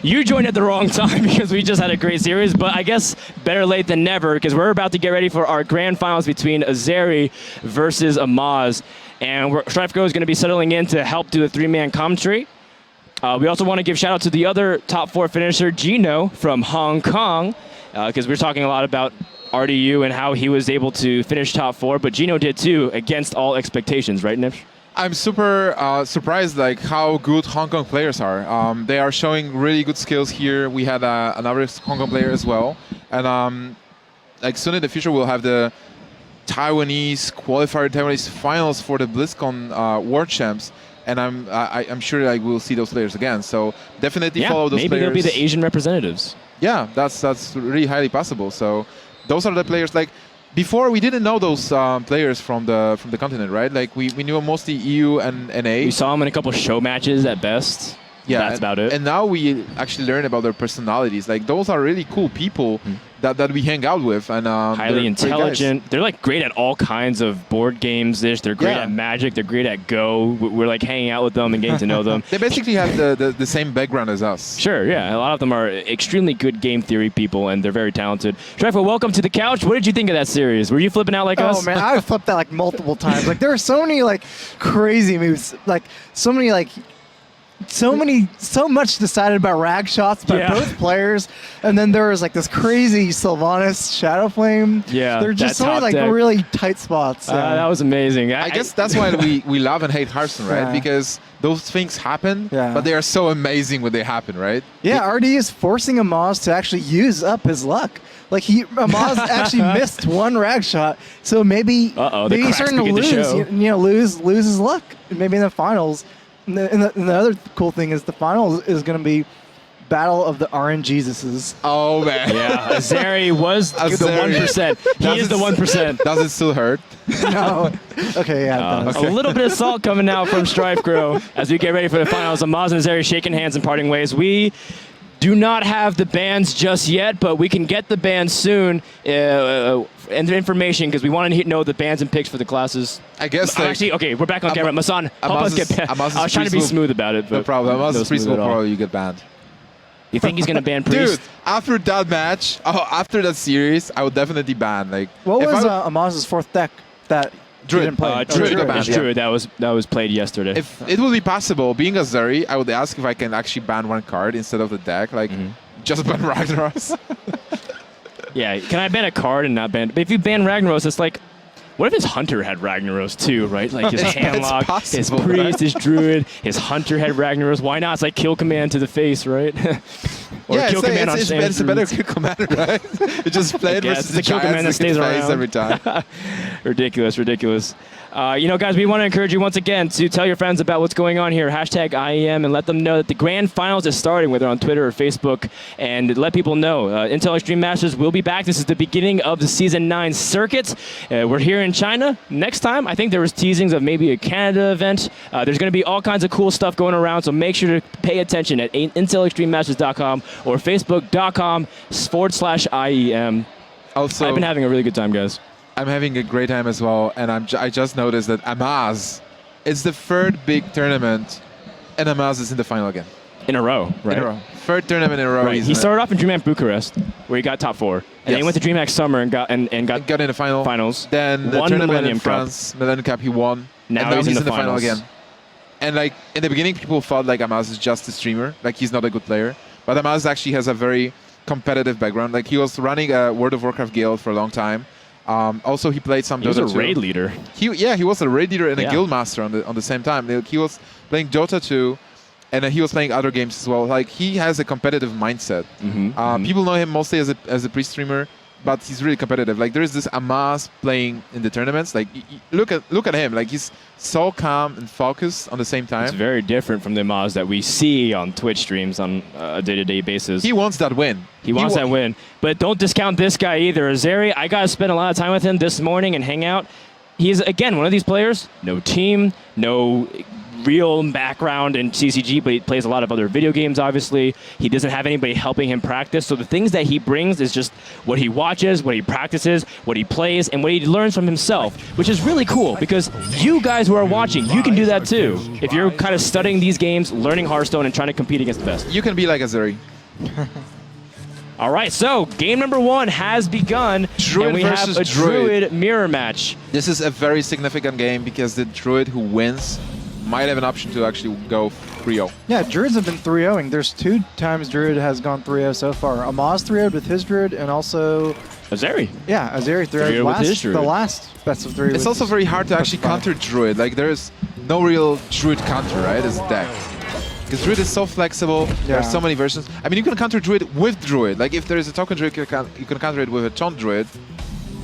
You joined at the wrong time because we just had a great series, but I guess better late than never because we're about to get ready for our grand finals between Azeri versus Amaz. And StrifeGo is going to be settling in to help do the three-man commentary. We also want to give shout out to the other top 4 finisher, Gino from Hong Kong, because we're talking a lot about RDU and how he was able to finish top 4, but Gino did too, against all expectations, right, Nips? I'm super surprised like how good Hong Kong players are. They are showing really good skills here. We had another Hong Kong player as well, and like soon in the future we'll have the Taiwanese qualifier, Taiwanese finals for the BlizzCon World Champs, and I'm sure like we'll see those players again. So definitely follow those players. Maybe they'll be the Asian representatives. Yeah, that's really highly possible. So those are the players like. Before we didn't know those players from the continent, right? Like we knew mostly EU and NA. We saw them in a couple show matches at best. Yeah, that's about it. And now we actually learn about their personalities. Like those are really cool people that we hang out with, and highly intelligent. They're like great at all kinds of board games. They're great at Magic. They're great at Go. We're like hanging out with them and getting to know them. They basically have the same background as us. Sure, yeah. A lot of them are extremely good game theory people, and they're very talented. Strifo, welcome to the couch. What did you think of that series? Were you flipping out like us? Oh man, I flipped out like multiple times. Like there were so many like crazy moves. Like so much decided by rag shots by both players, and then there was like this crazy Sylvanas Shadow Flame. Yeah, there were just so many like really tight spots. That was amazing. I guess that's why we love and hate Hearthstone, right? Because those things happen, but they are so amazing when they happen, right? Yeah, RD is forcing Amaz to actually use up his luck. Like Amaz actually missed one rag shot, so maybe he's starting to lose. Lose his luck. Maybe in the finals. And the other cool thing is the finals is going to be Battle of the RNGesuses. Oh, man. Yeah, Azeri was the 1%. He is the 1%. Does it still hurt? No. Okay, yeah. A little bit of salt coming out from StrifeGo as we get ready for the finals. Amaz and Azeri shaking hands and parting ways. We do not have the bands just yet, but we can get the bands soon and the information because we want to know the bands and picks for the classes. I guess. Actually, okay, we're back on camera. Masan, help us get banned. I was trying to be smooth about it. But no problem. Amaz's Priest will probably get banned. You think he's going to ban Priest? Dude, after that match, after that series, I would definitely ban. Like, what was Amaz's 4th deck that Druid. Druid. That was played yesterday. If it would be possible, being a Azeri, I would ask if I can actually ban one card instead of the deck. Like, just ban Ragnaros. Yeah, can I ban a card and not ban? But if you ban Ragnaros, it's like, what if his Hunter had Ragnaros too, right? Like his Handlock, his Priest, his Druid, his Hunter had Ragnaros. Why not? It's like kill command to the face, right? Or kill command on standard. It's a better kill command, right? You just play it versus the kill command that stays around every time. Ridiculous. Guys, we want to encourage you once again to tell your friends about what's going on here. Hashtag IEM and let them know that the grand finals is starting, whether on Twitter or Facebook, and let people know. Intel Extreme Masters will be back. This is the beginning of the Season 9 circuit. We're here in China. Next time, I think there was teasings of maybe a Canada event. There's going to be all kinds of cool stuff going around, so make sure to pay attention at intelextrememasters.com or facebook.com/IEM. Also, I've been having a really good time, guys. I'm having a great time as well, and I just noticed that Amaz, it's the 3rd big tournament, and Amaz is in the final again. In a row, right? In a row. 3rd tournament in a row. Right. He started off in DreamHack Bucharest, where he got top 4, and then he went to DreamHack Summer and got in the finals. Then the tournament in France, Millennium Cup, he won. Now he's in the final again. And like in the beginning, people thought like Amaz is just a streamer, like he's not a good player. But Amaz actually has a very competitive background. Like he was running a World of Warcraft guild for a long time. Also, he played some Dota 2. He was a raid leader. He was a raid leader and a guild master on the same time. He was playing Dota 2, and he was playing other games as well. Like he has a competitive mindset. People know him mostly as a Priest streamer, but he's really competitive. Like there is this Amaz playing in the tournaments. Like look at him. Like he's so calm and focused on the same time. It's very different from the Amaz that we see on Twitch streams on a day-to-day basis. He wants that win. He wants that win. But don't discount this guy either. Azeri, I got to spend a lot of time with him this morning and hang out. He's, again, one of these players, no team, no real background in CCG, but he plays a lot of other video games, obviously. He doesn't have anybody helping him practice. So the things that he brings is just what he watches, what he practices, what he plays, and what he learns from himself, which is really cool because you guys who are watching, you can do that too. If you're kind of studying these games, learning Hearthstone, and trying to compete against the best. You can be like Azeri. All right, so game number 1 has begun, Druid and we have versus a Druid mirror match. This is a very significant game because the Druid who wins might have an option to actually go 3-0. Yeah, Druids have been 3-0ing. There's 2 times Druid has gone 3-0 so far. Amaz 3-0'd with his Druid, and also... Azeri. Yeah, Azeri 3-0'd with his Druid. The last best of 3. It's also very hard to actually counter Druid. Like, there's no real Druid counter, right, as a deck. Because Druid is so flexible, there are so many versions. I mean, you can counter Druid with Druid. Like, if there is a token Druid, you can counter it with a Taunt Druid.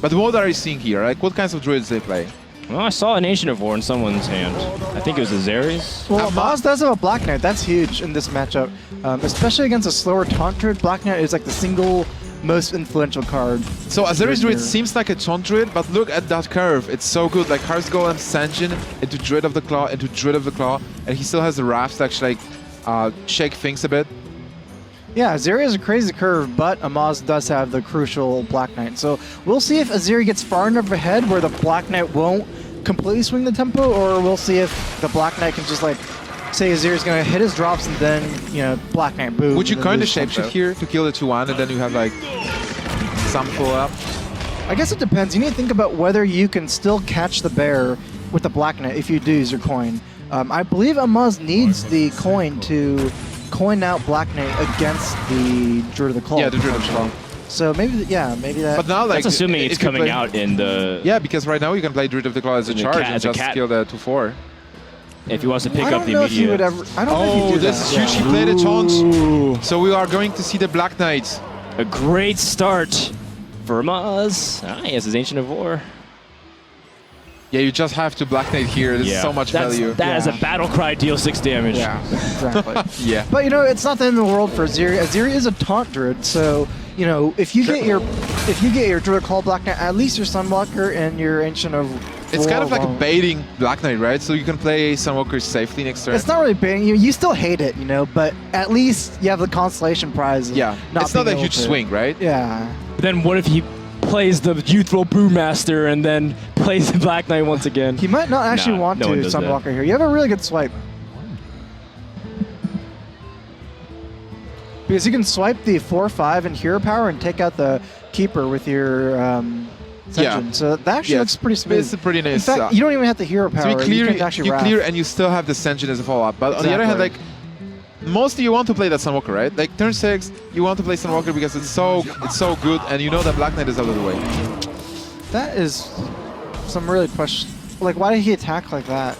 But what are you seeing here? Like, what kinds of Druids they play? Well, I saw an Ancient of War in someone's hand. I think it was Azeri's. Well, Amaz does have a Black Knight. That's huge in this matchup. Especially against a slower Taunt Druid, Black Knight is like the single most influential card. So Azeri's Druid seems like a Taunt Druid, but look at that curve. It's so good. Like Hearth Golem, Sanjin into Druid of the Claw, into Druid of the Claw, and he still has the Rafts to actually like shake things a bit. Yeah, Azeri is a crazy curve, but Amaz does have the crucial Black Knight. So we'll see if Azeri gets far enough ahead where the Black Knight won't completely swing the tempo, or we'll see if the Black Knight can just like say Azeri's going to hit his drops and then, you know, Black Knight boom. Would you kind of shapeshift here to kill the 2-1 and then you have like some pull up? I guess it depends. You need to think about whether you can still catch the bear with the Black Knight if you do use your coin. I believe Amaz needs the coin to coin out Black Knight against the Druid of the Claw. Yeah, the Druid of the Claw. So maybe, yeah, maybe that. But now, like, that's assuming it's coming out in the... Yeah, because right now you can play Druid of the Claw as a charge and just kill the 2-4. If he wants to pick up the immediate... I don't know if he do this is huge. He played a taunt. So we are going to see the Black Knight. A great start for Amaz. He has his Ancient of War. Yeah, you just have to Black Knight here. There's so much value. That is a battle cry, deal 6 damage. Yeah, exactly. Yeah. But, you know, it's not the end of the world for Azeri. Azeri is a taunt Druid, so... You know, if you get your Druid Call Black Knight, at least your Sunwalker and your Ancient of It's kind of like baiting Black Knight, right? So you can play Sunwalker safely next turn. It's not really baiting you. You still hate it, you know, but at least you have the consolation prize. Yeah, it's not a huge swing, right? Yeah. But then what if he plays the Youthful Brewmaster and then plays the Black Knight once again? He might not actually want to Sunwalker here. You have a really good swipe. Because you can swipe the 4/5 and Hero Power and take out the Keeper with your Sanjin. So that actually looks pretty smooth. It's a pretty nice. In fact, you don't even have the Hero Power. So you clear, you clear and you still have the Sanjin as a follow-up. But on the other hand, like, mostly you want to play that Sunwalker, right? Like turn 6, you want to play Sunwalker because it's so good, and you know that Black Knight is out of the way. That is some really question. Like, why did he attack like that?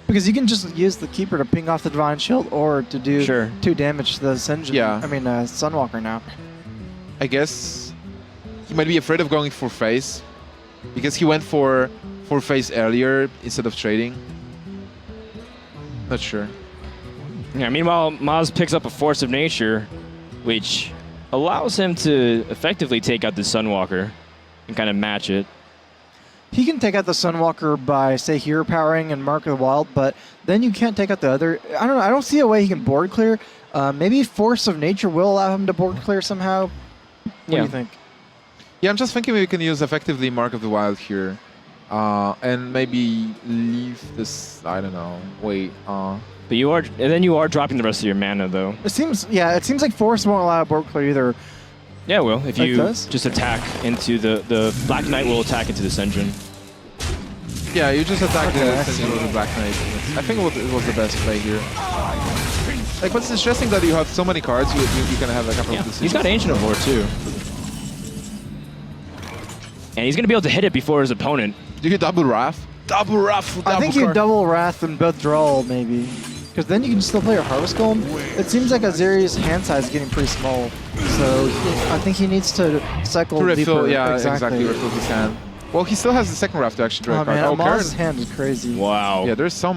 Because you can just use the Keeper to ping off the Divine Shield or to do 2 damage to the Sanjin. Yeah. I mean, Sunwalker now. I guess he might be afraid of going for face because he went for face earlier instead of trading. Not sure. Yeah, meanwhile, Maz picks up a Force of Nature, which allows him to effectively take out the Sunwalker and kind of match it. He can take out the Sunwalker by, say, Hero Powering and Mark of the Wild, but then you can't take out the other... I don't know. I don't see a way he can board clear. Maybe Force of Nature will allow him to board clear somehow. What do you think? Yeah, I'm just thinking we can use effectively Mark of the Wild here. And maybe leave this... I don't know. Wait. But you are... And then you are dropping the rest of your mana, though. It seems like Force won't allow board clear either. Yeah, well, if you just attack into the Black Knight will attack into the Sanjin. Yeah, you just attack the Sanjin with the Black Knight. I think it was the best play here. Like, what's interesting that you have so many cards, you can have a couple of decisions. He's got Ancient of War, too. And he's going to be able to hit it before his opponent. Do you double Wrath? Double Wrath! I think you double Wrath and both draw, maybe. Because then you can still play your Harvest Golem. It seems like Azeri's hand size is getting pretty small. So I think he needs to cycle to refill, deeper. Yeah, exactly. Refill his hand. Well, he still has the second Wrath to actually draw a card. Man, Amaz's hand is crazy. Wow. Yeah, there's so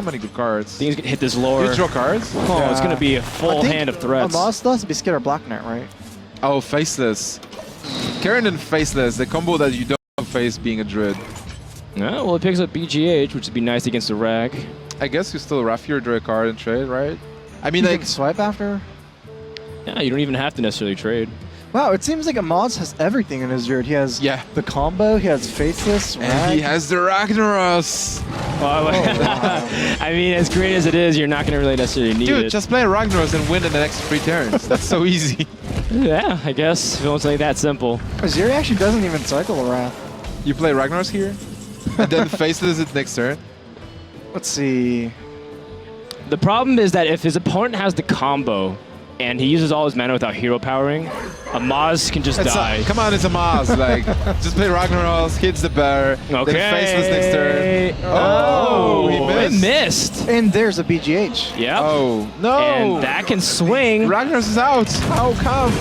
many good cards. I think he's going to hit this lore. You draw cards? Oh, it's going to be a full hand of threats. Amaz still has to be scared of Black Knight, right? Oh, Faceless. Karen and Faceless, the combo that you don't face being a Druid. Yeah, well, it picks up BGH, which would be nice against the Rag. I guess you still rough here, draw a card and trade, right? I mean, You like can swipe after. Yeah, you don't even have to necessarily trade. Wow, it seems like Amaz has everything in his yard. He has the combo, he has Faceless, and Rag. he has the Ragnaros. Well, wow. I mean, as great as it is, you're not going to really necessarily need it. Dude, just play Ragnaros and win in the next 3 turns. That's so easy. Yeah, I guess if it was like that simple. Azeri actually doesn't even cycle a Wrath. You play Ragnaros here, and then Faceless it next turn. Let's see. The problem is that if his opponent has the combo and he uses all his mana without hero powering, Amaz can just die. Come on, it's Amaz. Like, just play Ragnaros, hits the bear, then Faceless next turn. Oh, he missed. It missed. And there's a BGH. Yep. Oh, no. And that can swing. Ragnaros is out. How come?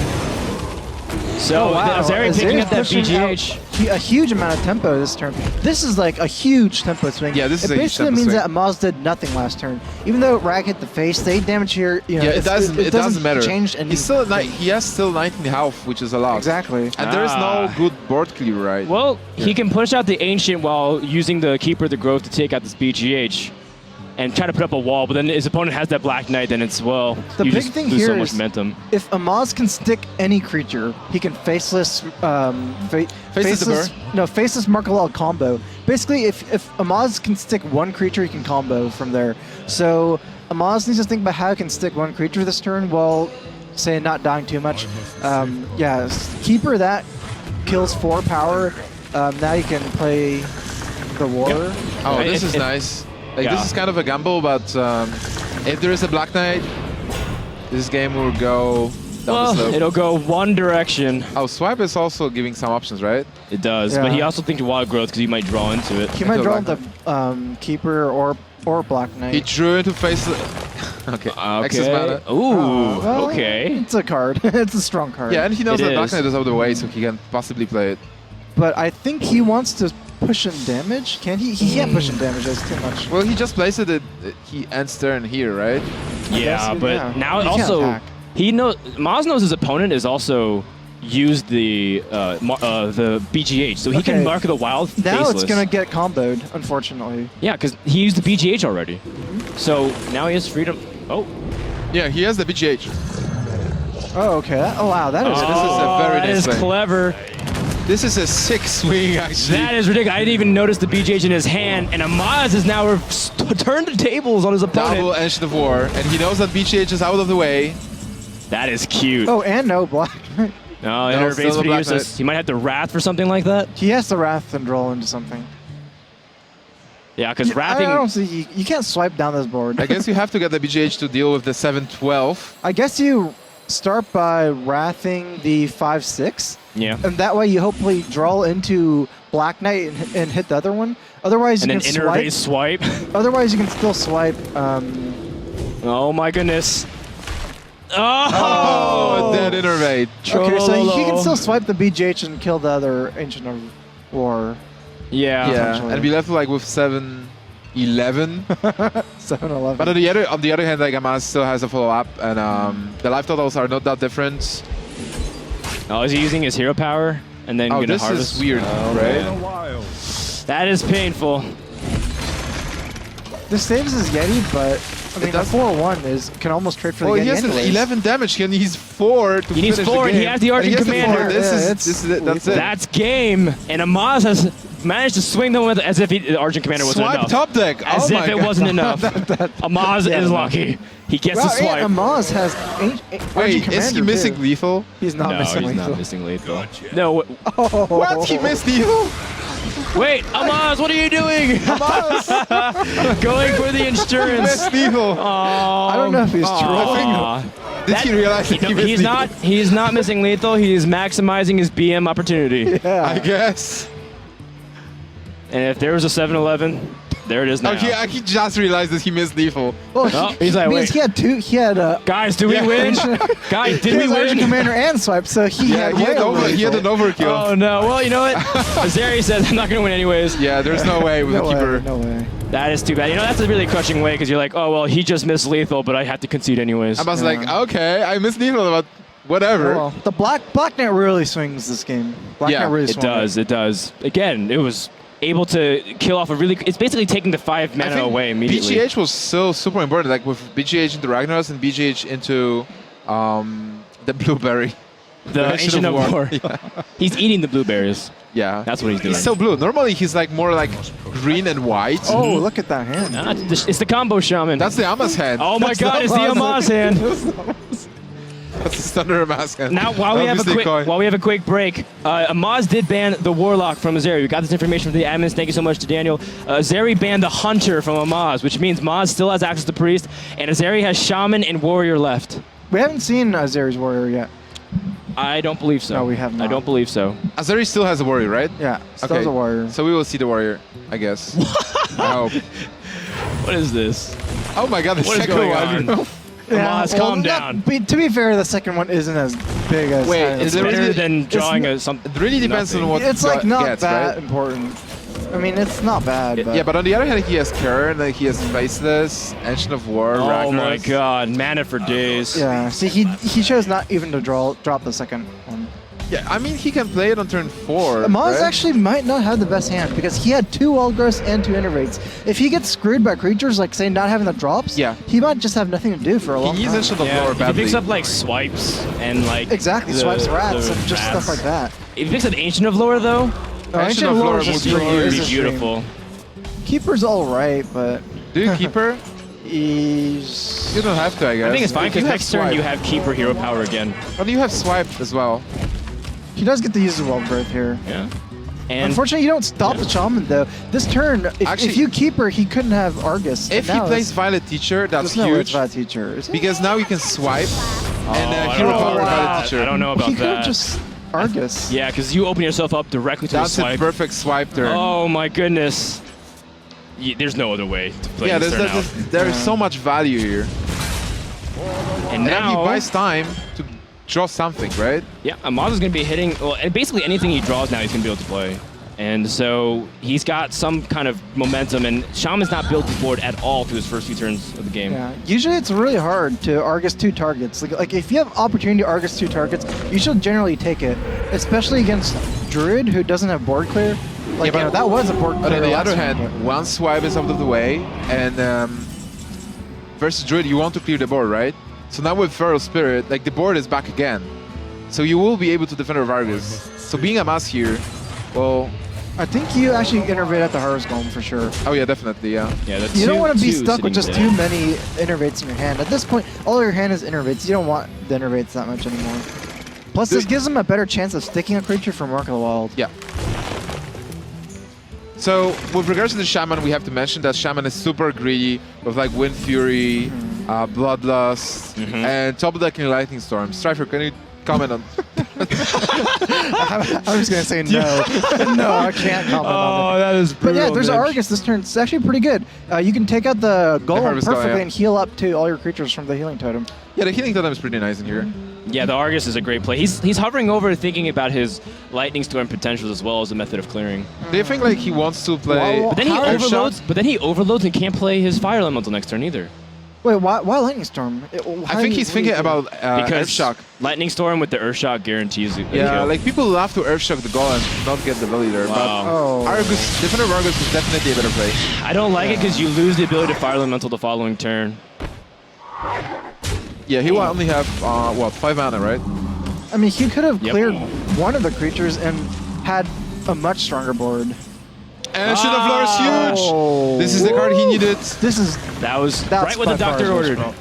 So Azeri picking up that BGH. A huge amount of tempo this turn. This is like a huge tempo swing. Yeah, this is a huge basically tempo means swing. that Amaz did nothing last turn. Even though Rag hit the face, they damage here. You know, Yeah, it doesn't matter. Change anything. He's still he has still 19 health, which is a lot. Exactly. And there's no good board clear, right? Well, he can push out the Ancient while using the Keeper of the Grove to take out this BGH and try to put up a wall, but then his opponent has that Black Knight, then it's, well, the you big just thing lose here so much is momentum. If Amaz can stick any creature, he can Faceless, Faceless Faceless Markalal combo. Basically, if Amaz can stick one creature, he can combo from there. So Amaz needs to think about how he can stick one creature this turn while, say, not dying too much. Yeah, Keeper, that kills 4 power. Now you can play the War. Yep. Oh, this is nice. Like, this is kind of a gamble, but if there is a Black Knight, this game will go down the slope. It'll go one direction. Oh, Swipe is also giving some options, right? It does, but he also thinks Wild Growth because he might draw into it. He might draw the Keeper or Black Knight. He drew into Faceless. Okay. Excess mana. Ooh, well, okay. It's a card. It's a strong card. Yeah, and he knows that Black Knight is out of the way, so he can possibly play it. But I think he wants to push in damage. Can he? He can't push in damage. That's too much. Well, he just plays it. He ends turn here, right? Yeah, but now He also can't attack. he knows Maz knows his opponent is also used the BGH, so he can mark the wild Now Faceless. it's gonna get comboed, unfortunately. Yeah, because he used the BGH already. So now he has freedom. Oh. Yeah, he has the BGH. Oh, okay. Oh, wow. That is. this is a very nice That is play. clever. This is a sick swing, actually. That is ridiculous. I didn't even notice the BGH in his hand, and Amaz has now turned the tables on his opponent. Double Ancient of War, and he knows that BGH is out of the way. That is cute. Oh, and no Black. No, Interface pretty Black useless. Knight. He might have to Wrath for something like that. He has to Wrath and roll into something. Yeah, because I Wrathing... don't see. You can't swipe down this board. I guess you have to get the BGH to deal with the 7-12. I guess you start by Wrathing the 5/6. Yeah. And that way you hopefully draw into Black Knight and hit the other one. Otherwise, And you then can Interface swipe. swipe. Otherwise, you can still swipe. Oh my goodness. Oh, dead Innervate. Okay, so he can still swipe the BGH and kill the other Ancient of War. Yeah. Yeah, and be left like with 7-11. 7-11. But on the other hand, like Amaz still has a follow-up, and the life totals are not that different. Oh, is he using his hero power and then gonna this harvest? is weird, right? That is painful. This saves his Yeti, but I mean, the 4/1 can almost trade for the Oh, Yeti he has an anyways. 11 damage. He needs 4 to He needs finish 4, the and game. he has the Argent And he has the Commander. 4. This Yeah, is it. That's it. That's game. And Amaz has managed to swing them with as if the Argent Commander wasn't Swipe enough. top deck. As oh if my it God. wasn't enough. Amaz is lucky. He gets Well, to swipe. and Amaz has Wait, is he missing too. lethal? He's not No, missing he's lethal. not missing lethal. No, Oh. What? He missed lethal? wait, Amaz, what are you doing? Going for the He insurance. missed lethal. I don't know if he's Aw. Did he realize that he missed He's lethal? he's not missing lethal. He's maximizing his BM opportunity. Yeah. I guess. And if there was a 7-11, there it is now. Oh, he just realized that he missed lethal. Well, Oh, he's like, because wait. he had two. He had Guys, did we win? Guys, did he we has Argent win? Commander and swipe, so he Yeah, had he had, way he had an overkill. Oh no! Well, you know what? Azeri says I'm not gonna win anyways. Yeah, there's no way with No a way, keeper. no way. That is too bad. You know, that's a really crushing way because you're like, oh well, he just missed lethal, but I had to concede anyways. I was Yeah. like, okay, I missed lethal, but whatever. Well, the Black Knight really swings this game. Black Knight really It swung does. It does. Again, it was able to kill off a really. It's basically taking the 5 mana away immediately. BGH was so super important, like with BGH into Ragnaros and BGH into the blueberry. The Ancient of War. Yeah. He's eating the blueberries. Yeah. That's what he's doing. He's so blue. Normally he's like more like green and white. Oh, look at that hand. It's the combo shaman. That's the Amaz hand. Oh my god, it's the Amaz hand. That's the Thunder Amaz hand. Now, while we have a quick break, Amaz did ban the Warlock from Azeri. We got this information from the admins. Thank you so much to Daniel. Azeri banned the Hunter from Amaz, which means Maz still has access to Priest, and Azeri has Shaman and Warrior left. We haven't seen Azeri's Warrior yet. I don't believe so. No, we have not. I don't believe so. Azeri still has a Warrior, right? Yeah, still has a Warrior. So we will see the Warrior, I guess. I hope. What is this? Oh my god, the What is second going one. on? Amaz, calm down. To be fair, the second one isn't as big as. Wait, It's better than drawing something. It really depends on what It's like not gets, that right? important. I mean, it's not bad. But Yeah, but on the other hand, he has Karen, like he has Faceless, Ancient of War, Oh Ragnaros. my god, mana for days. yeah. See, he chose not even to drop the second one. Yeah, I mean, he can play it on turn 4. Amaz right? actually might not have the best hand because he had 2 Wildgrowths and 2 Innervates. If he gets screwed by creatures, like say not having the drops, Yeah. he might just have nothing to do for a long He time. needs Ancient of Yeah, War if he badly. picks up like swipes and like Exactly, swipes rats and just stuff like that. If he picks up Ancient of Lore though, Ancient of Lore is would just be dream. huge. it'd Is be a dream. beautiful. Keeper's alright, but Do you keep her? he's... You don't have to, I guess. I think it's fine If because you have next turn swipe. you have Keeper Hero Power again. Well, you have Swipe as well. He does get to use his Wildgrowth here. Yeah. And Unfortunately, you don't stop the Shaman though. This turn, Actually- if you Keeper, he couldn't have Argus. If he Now plays it's- Violet Teacher, that's there's no way it's huge. Violet Teacher, is it? Because now you can swipe and I Hero don't know Power about Violet that. Teacher. I don't know He about could have that. just Argus. Yeah, because you open yourself up directly to That's the a swipe. perfect swipe turn. Oh my goodness. There's no other way to play yeah, this turn out. there's so much value here. And And he now, buys time to draw something, right? yeah, Amaz is going to be hitting, well, and basically anything he draws now he's going to be able to play. And so he's got some kind of momentum, and Shaman's not built his board at all through his first few turns of the game. Yeah, usually it's really hard to Argus 2 targets. Like if you have opportunity to Argus 2 targets, you should generally take it, especially against Druid who doesn't have board clear. Like, Yeah, but that was a board clear. But on the last other turn, hand, one swipe is out of the way, and versus Druid, you want to clear the board, right? So now with Feral Spirit, like the board is back again. So you will be able to defend with Argus. So being Amaz here, well, I think you actually innervate at the Harvest Golem for sure. oh yeah, definitely, yeah. Yeah, You don't want to be two stuck with just sitting too there. many innervates in your hand. At this point, all your hand is innervates. You don't want the innervates that much anymore. Plus, this gives them a better chance of sticking a creature from Mark of the Wild. Yeah. So with regards to the Shaman, we have to mention that Shaman is super greedy with like Wind Fury, Bloodlust, and top decking Lightning Storm. Strifer, can you comment on? I'm just gonna say no. No, I can't comment on it. that is But brutal. yeah, there's an Mitch. Argus this turn. It's actually pretty good. You can take out the Golem Harvest perfectly Golem, yeah. and heal up to all your creatures from the Healing Totem. Yeah, the Healing Totem is pretty nice in here. Yeah, the Argus is a great play. He's hovering over, thinking about his Lightning Storm potentials as well as a method of clearing. Do you think like he wants to play? Well, But then he How- overloads. But then he overloads and can't play his Fire Elemental next turn either. Wait, why Lightning Storm? I think he's thinking about Because Earthshock. Lightning Storm with the Earthshock guarantees a Yeah, kill. like people love to Earthshock the Golem, not get the ability there. Wow. Oh. But Argus, Defender of Argus is definitely a better play. I don't like it because you lose the ability to Fire Elemental the following turn. Yeah, he will only have what 5 mana, right? I mean, he could have Yep. cleared one of the creatures and had a much stronger board. And Ancient of Lore is huge. Oh. This is the card he needed. This is That's right what by the far doctor his worst ordered. roll.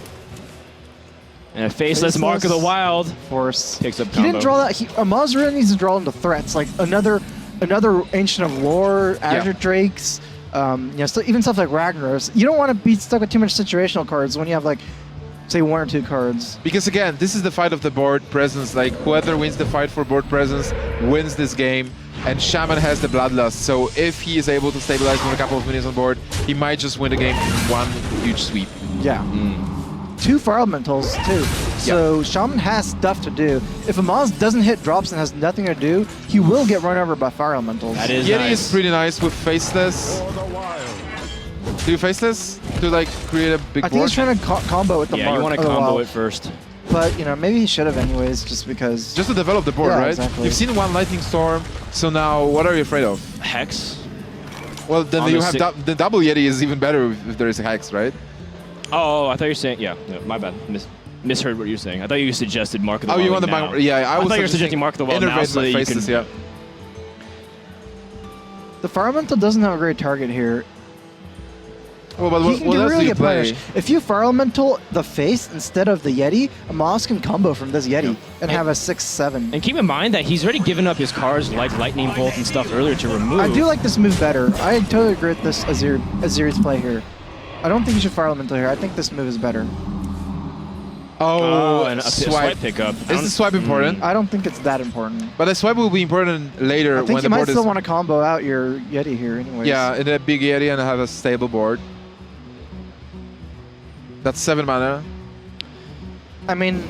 And a Faceless Mark of the Wild Force. picks up He combo. didn't draw that. Amaz really needs to draw into threats, like another Ancient of Lore, Azure Drakes, even stuff like Ragnaros. You don't want to be stuck with too much situational cards when you have like, say, 1 or 2 cards. Because again, this is the fight of the board presence. Like whoever wins the fight for board presence wins this game. And Shaman has the Bloodlust, so if he is able to stabilize with a couple of minutes on board, he might just win the game in one huge sweep. Yeah. 2 Fire Elementals too. So Shaman has stuff to do. If Amaz doesn't hit drops and has nothing to do, he will get run over by Fire Elementals. That is Yeti nice. is pretty nice with Faceless. Do you Faceless to like create a big I think board? he's trying to combo with the Yeah, Mark you want to of the combo Wild. it first. But maybe he should have anyways, just because. Just to develop the board, Yeah, right? exactly. You've seen one Lightning Storm, so now what are you afraid of? Hex? Well, then On you the have the double Yeti is even better if there is a hex, right? Oh, I thought you were saying, yeah, no, my bad. Misheard what you were saying. I thought you suggested Mark of the Oh, Wild you want the now. yeah, I thought you were suggesting Mark of the Wild now so that you faces, can... yeah. The Fire Elemental doesn't have a great target here. Well, but He can what else do really you get play? punished. If you Fire Elemental the face instead of the Yeti, Amaz can combo from this Yeti and have a 6-7. And keep in mind that he's already given up his cards like Lightning Bolt and stuff earlier to remove. I do like this move better. I totally agree with this Azeri's play here. I don't think you should Fire Elemental here. I think this move is better. Oh, and a swipe pickup. Is the swipe important? I don't think it's that important. But the swipe will be important later I think when you the might board still is... want to combo out your Yeti here anyways. Yeah, in a big Yeti and have a stable board. That's 7 mana. I mean,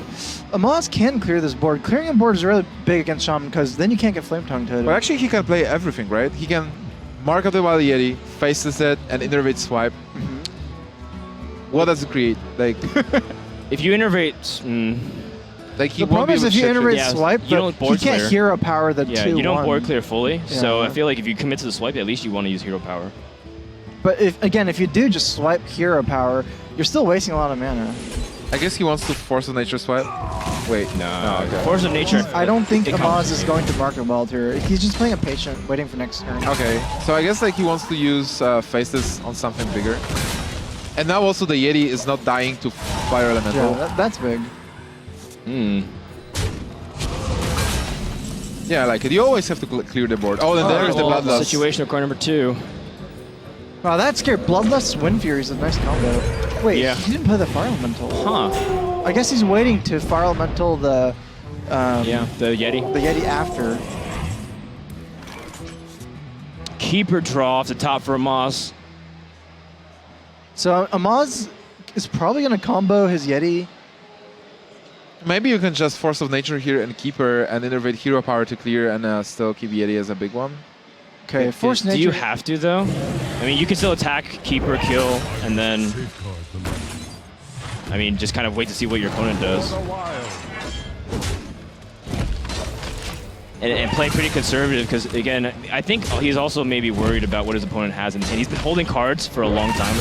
Amaz can clear this board. Clearing a board is really big against Shaman because then you can't get Flame Tongue to it. But actually, he can play everything, right? He can Mark of the Wild Yeti, faces it, and innervate swipe. What does it create? Like, If you innervate... like he The won't problem be is able if to you shift it. iterate Yeah, swipe, you don't he board can't clear. hero power the 2-1. Yeah, you don't board clear fully. So Yeah. I feel like if you commit to the swipe, at least you want to use hero power. But if you do just swipe hero power, you're still wasting a lot of mana. I guess he wants to force a nature swipe. Wait, no. Okay. Force of Nature. I don't think it Amaz comes- is going to Mark of Wild here. He's just playing a patient, waiting for next turn. Okay, so I guess like he wants to use faces on something bigger. And now also the Yeti is not dying to Fire Elemental. Yeah, that's big. Yeah, like you always have to clear the board. Oh, and there's the Bloodlust. Situation of card number 2. Wow, that's scary. Bloodlust Wind Fury is a nice combo. Wait, Yeah. he didn't play the Fire Elemental. Huh. I guess he's waiting to Fire Elemental the Yeah, the Yeti. the Yeti after. Keeper draw off the top for Amaz. So Amaz is probably going to combo his Yeti. Maybe you can just Force of Nature here and Keeper and innervate hero power to clear and still keep Yeti as a big one. Okay, Force Nature. Do you have to, though? I mean, you can still attack, Keeper, kill, and then... I mean, just kind of wait to see what your opponent does. And play pretty conservative, because, again, I think he's also maybe worried about what his opponent has in his hand. He's been holding cards for a long time.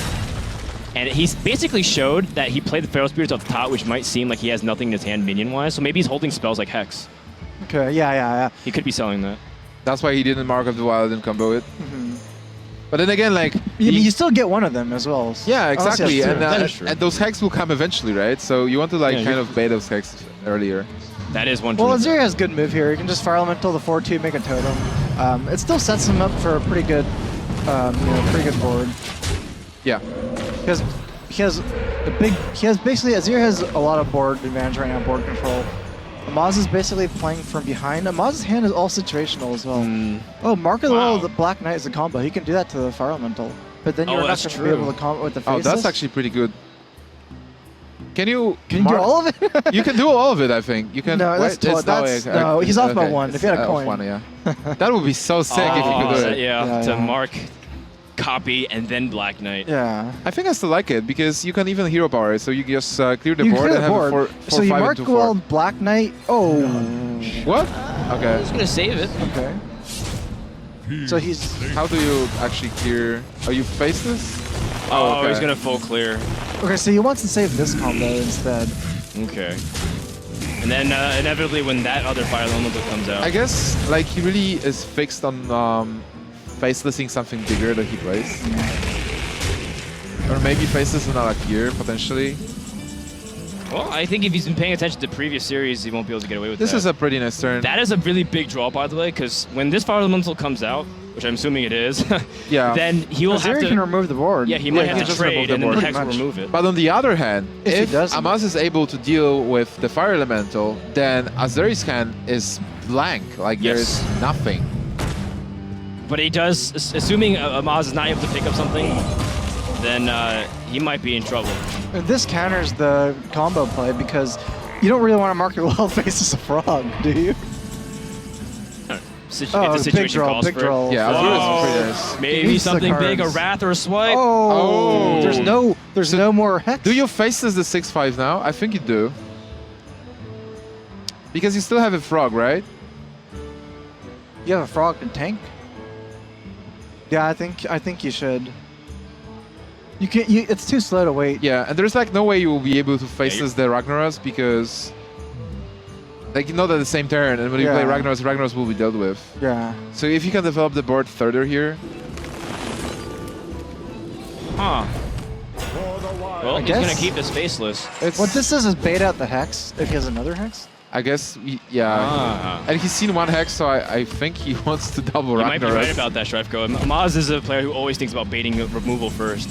And he's basically showed that he played the Feral Spirits off the top, which might seem like he has nothing in his hand minion-wise. So maybe he's holding spells like Hex. Okay, yeah. He could be selling that. That's why he didn't Mark of the Wild and combo it. But then again, like... You still get one of them as well. Yeah, Unless exactly. he has two. That is true. And those hacks will come eventually, right? So you want to like Yeah, kind of bait those hacks earlier. That is one. Well, Azeri has a good move here. He can just Fire Elemental the 4-2, make a totem. It still sets him up for a pretty good, pretty good board. Yeah. Because he has basically Azeri has a lot of board advantage right now, board control. Amaz is basically playing from behind. Amaz's hand is all situational as well. Oh, Mark of the Wild, the Black Knight is a combo. He can do that to the Fire Elemental. But then you're not that's going to be able true. to combo with the Oh, faces. that's actually pretty good. Can you Can you do all of it? You can do all of it, I think. You can. No, that's no, he's off by one. If you had a coin. One, yeah. That would be so sick if you could do it. Yeah, to Yeah. mark, copy, and then Black Knight. Yeah. I think I still like it because you can even hero power it, so you just clear the You board clear and the have board. a 4, So you 5, Mark and 2, the 4. Wild, Black Knight. Oh. What? Okay. He's gonna save it. Okay. So he's. How do you actually clear? Oh, you face this? Oh, okay. he's gonna full clear. Okay, so he wants to save this combo instead. Okay. And then inevitably, when that other Fire Elemental comes out, I guess like he really is fixed on facelessing something bigger that he plays. Or maybe faceless another gear potentially. well, I think if he's been paying attention to previous series, he won't be able to get away with This that. is a pretty nice turn. That is a really big draw, by the way, because when this Fire Elemental comes out, which I'm assuming it is, Yeah. then he will have Azeri to. can remove the board. Yeah, he might he have can to just remove trade, the and then the board. Hex will Pretty much. remove it. But on the other hand, If he if doesn't. Amaz is able to deal with the Fire Elemental, then Azeri's hand is blank. Like Yes. there's nothing. But he does, assuming Amaz is not able to pick up something, then he might be in trouble. And this counters the combo play because you don't really want to mark your wild face as a frog, do you? If the situation big draw, calls big for draw. it. Yeah, Whoa. Azeri's is pretty nice. Maybe Use the something big, a cards. Wrath or a Swipe. Oh, there's no more hex. Do you face as the 6/5 now? I think you do. Because you still have a frog, right? You have a frog to tank? Yeah, I think you should. You can't. It's too slow to wait. Yeah, and there's like no way you will be able to face the Ragnaros because like not at the same turn, and when you play Ragnaros will be dealt with. Yeah. So if you can develop the board further here. Huh. Well, he's gonna keep this faceless. What this does is bait out the Hex if he has another Hex. I guess, yeah. And he's seen one Hex, so I think he wants to double Ragnaros. You might be right about that, Shrefko. Amaz is a player who always thinks about baiting removal first.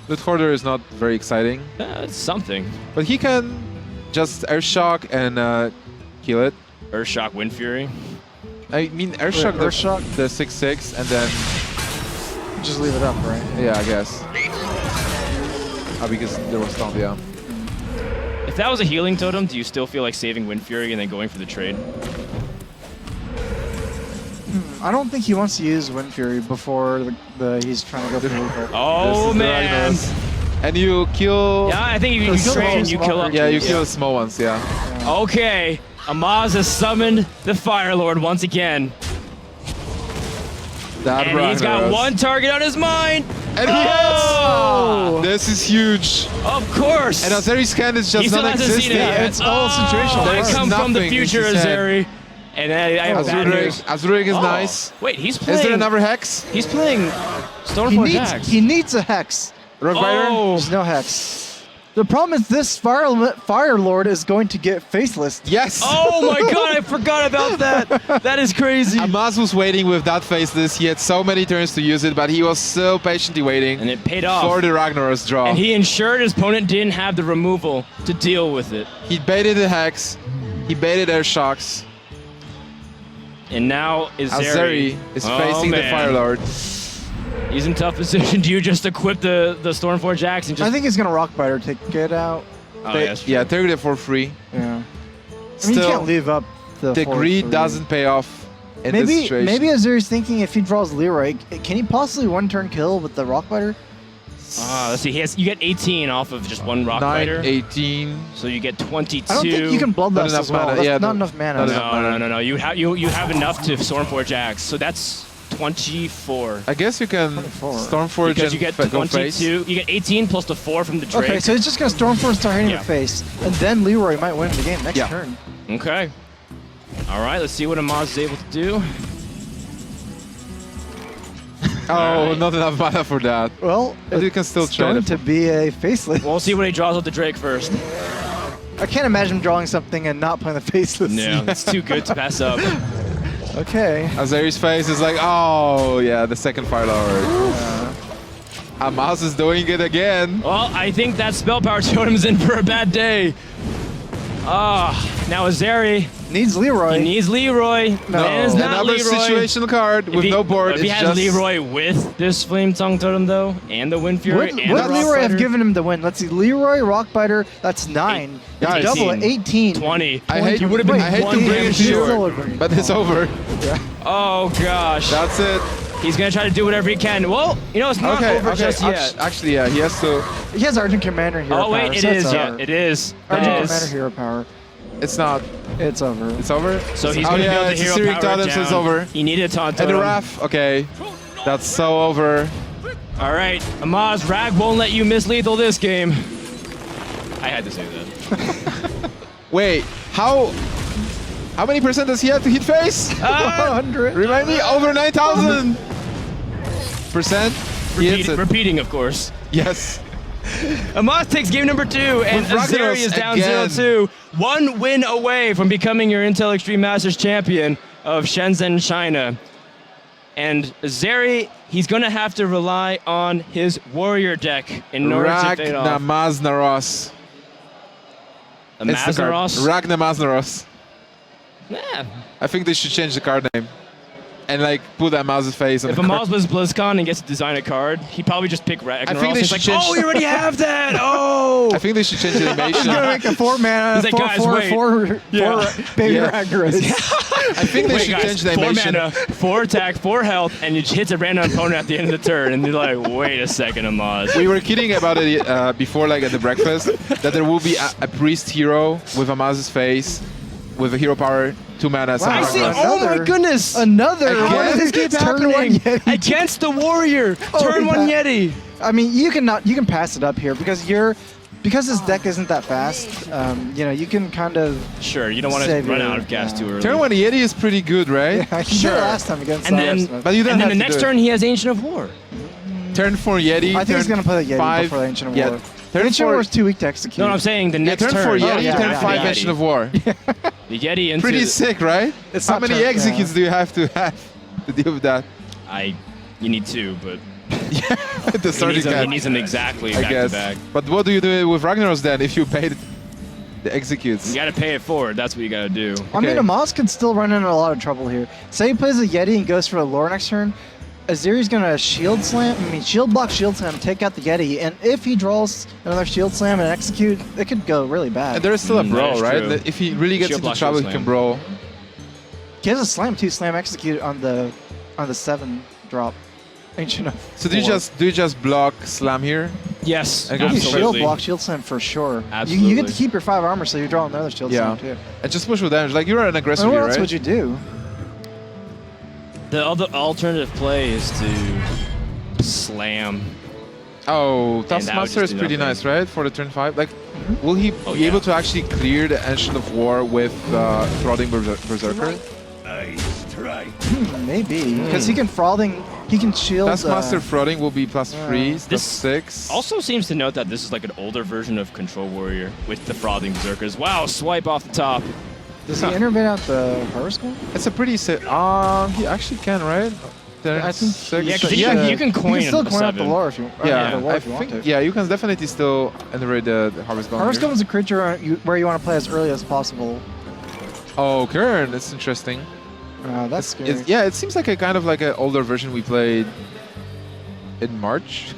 Loot Hoarder is not very exciting. It's something. But he can just Airshock and kill it. Earthshock, Wind Fury. I mean, Airshock, the 6/6, and then... Just leave it up, right? Yeah, I guess. Because there was Stomp, yeah. If that was a healing totem, do you still feel like saving Wind Fury and then going for the trade? I don't think he wants to use Wind Fury before he's trying to go for the lethal. Oh, man. And you kill... Yeah, I think you trade and you kill up. Yeah, you kill the small ones, yeah. Okay, Amaz has summoned the Fire Lord once again. And he's got one target on his mind. And he hits! This is huge. Of course. And Azeri's hand is just non-existent. Yeah, it's all situational. I come from the future, Azeri. And I have bad news. Azuric is nice. Wait, he's playing... Is there another Hex? He's playing Stoneforge Axe. He needs a Hex. Rockbiter? There's no Hex. The problem is this Fire Lord is going to get faceless. Yes! Oh my god, I forgot about that! That is crazy. Amaz was waiting with that faceless. He had so many turns to use it, but he was so patiently waiting. And it paid off. For the Ragnaros draw. And he ensured his opponent didn't have the removal to deal with it. He baited the Hex. He baited Airshocks. And now Azeri is facing the Fire Lord. He's in tough position. Do you just equip the Stormforge Axe and just... I think he's going to Rockbiter to get out. Oh, yeah, take it for free. Yeah. I mean, you can't leave up the greed doesn't pay off in this situation. Maybe Azeri's thinking if he draws Leroy, can he possibly one-turn kill with the Rockbiter? Let's see. You get 18 off of just one Rockbiter. 9, 18. So you get 22. I don't think you can Bloodlust as well. That's not enough mana. No. You have enough to Stormforge Axe. So that's 24. I guess you can Stormforge because you get 22. You get 18 plus the 4 from the Drake. Okay, so he's just going to Stormforge start hitting the face. And then Leroy might win the game next turn. Okay. All right, let's see what Amaz is able to do. Oh, not enough mana for that. Well, but you can still trade going to be a faceless. We'll see what he draws with the Drake first. I can't imagine drawing something and not playing the faceless. No, it's too good to pass up. Okay. Azeri's face is like, oh, yeah, the second Fire Lord. Amaz is doing it again. Well, I think that Spell Power Totem's in for a bad day. Now Azeri needs Leroy. He needs Leroy. No. And not another Leroy. situational card with no board. If he has Leroy with this Flame Tongue Totem, though, and the Wind Fury, would Leroy have given him the win? Let's see. Leroy, Rockbiter, that's 9. That's double it, 18. 20. I hate to bring it to you, but it's over. Yeah. Oh, gosh. That's it. He's going to try to do whatever he can. Well, it's not over just yet. Actually, yeah, he has to. He has Argent Commander Hero Power. Oh, wait, it is. Yeah, it is. Argent Commander Hero Power. It's not. It's over. It's over? So he's going to build the Hero Azeri Power Totem, down. so it's over. He needed a Taunt And Totem. the Wrath, okay. That's so over. All right, Amaz, Rag won't let you miss lethal this game. I had to say that. Wait, how many percent does he have to hit face? 100. Remind me, over 9,000%. Repeating, of course. Yes. Amaz takes game number 2, and Azeri is down 0-2. 1 win away from becoming your Intel Extreme Masters champion of Shenzhen, China. And Azeri, he's going to have to rely on his warrior deck in order to fade off. Ragnamaznaros. Ragnamaznaros. Yeah. I think they should change the card name. And like put Amaz's face on If the Amaz card. was BlizzCon and gets to design a card, he'd probably just pick Ragnaros. I think they should change. Oh, you already have that! Oh! I think they should change the animation. He's going to make a 4-mana, He's like, 4 baby Ragnaros. I think they should change the animation. 4 mana, 4 attack, 4 health, and it hits a random opponent at the end of the turn, and you're like, wait a second, Amaz. We were kidding about it before, like at the breakfast, that there will be a priest hero with Amaz's face. with a hero power, 2 mana. Wow. I see. Another- Oh my goodness! Another. Again? Why does this keep Turn happening? one Yeti. against the warrior. Turn one yeah. Yeti. I mean, you can pass it up here because his deck isn't that fast. You know, you can kind of. Sure, you don't want to Save run your- out of gas too early. Turn 1 Yeti is pretty good, right? Yeah, he did it last time against And then- Smith. But you don't And then have the to next do it. turn he has Ancient of War. Turn 4 Yeti. I think he's turn gonna play the Yeti 5, before the Ancient of yeah, War. Turn Ancient of 4 War is too weak to execute. No, I'm saying the Yeah, next turn 4 turn. Yeti, yeah, turn yeah, 5 yeah. Ancient of War. The Yeti into Pretty sick, right? It's How not many turn- executes yeah. do you have to deal with that? You need two, but The he starting needs, he card, needs them exactly I back guess. to back. But what do you do with Ragnaros then if you paid the executes? You got to pay it forward. That's what you got to do. I mean, Okay. Amaz can still run into a lot of trouble here. Say he plays a Yeti and goes for a lore next turn. Azeri's gonna shield slam. I mean, shield block, shield slam, take out the Yeti, and if he draws another shield slam and execute, it could go really bad. And there is still a that brawl, is right? true. If he really gets Shield into block, trouble, shield he can slam. brawl. He has a slam too. Slam execute on the 7 drop. Ancient of So do you War. just block slam here? Yes, And go You for shield absolutely. block, shield slam for sure. Absolutely. You get to keep your 5 armor, so you're drawing another shield Yeah. slam too. And just push with damage. Like you're an aggressive And what here, else right? would you do? The other alternative play is to slam. Oh, that would Taskmaster just is do pretty nothing. nice, right? For the turn 5. Like, will he Oh, be yeah. able to actually clear the Ancient of War with Throttling Berserker? Maybe because he can frothing. He can shield. Taskmaster Throttling will be plus 3, This plus 6. Also seems to note that this is like an older version of Control Warrior with the Frothing Berserkers. Wow, swipe off the top. Does he innervate out the Harvest Gold? It's a pretty sick. He actually can, right? Turn I think 6. Yeah, 'cause should, you can coin You can still a coin out the 7. lore if you. Yeah, the lore I if you want think. to. Yeah, you can definitely still iterate the Harvest Golem. Harvest here. Golem is a creature where you want to play as early as possible. Oh, Kern, that's interesting. That's scary. Yeah, it seems like a kind of like an older version we played in March.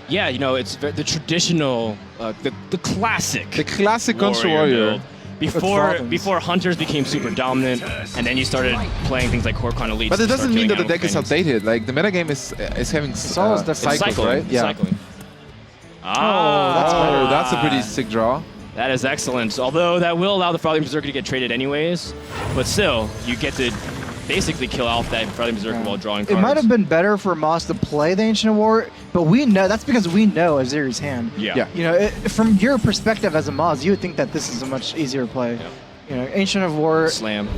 Yeah, you know, it's the traditional, the classic. The classic Control Warrior. build. Before Frothings. Hunters became super dominant, and then you started playing things like Horcon Elites. But it to start doesn't mean that the killing deck is animal outdated. Like the metagame is having always different. It's cycles, cycling, right? it's Yeah. cycling. that's That's a pretty sick draw. That is excellent. Although that will allow the Frothing Berserker to get traded anyways, but still, you get to basically kill off that Frothing Berserker while drawing cards. It might have been better for Moss to play the Ancient of War, but we know that's because we know Azeri's hand. Yeah. Yeah. You know, from your perspective as a Moz, you would think that this is a much easier play. Yeah. You know, Ancient of War, Slam.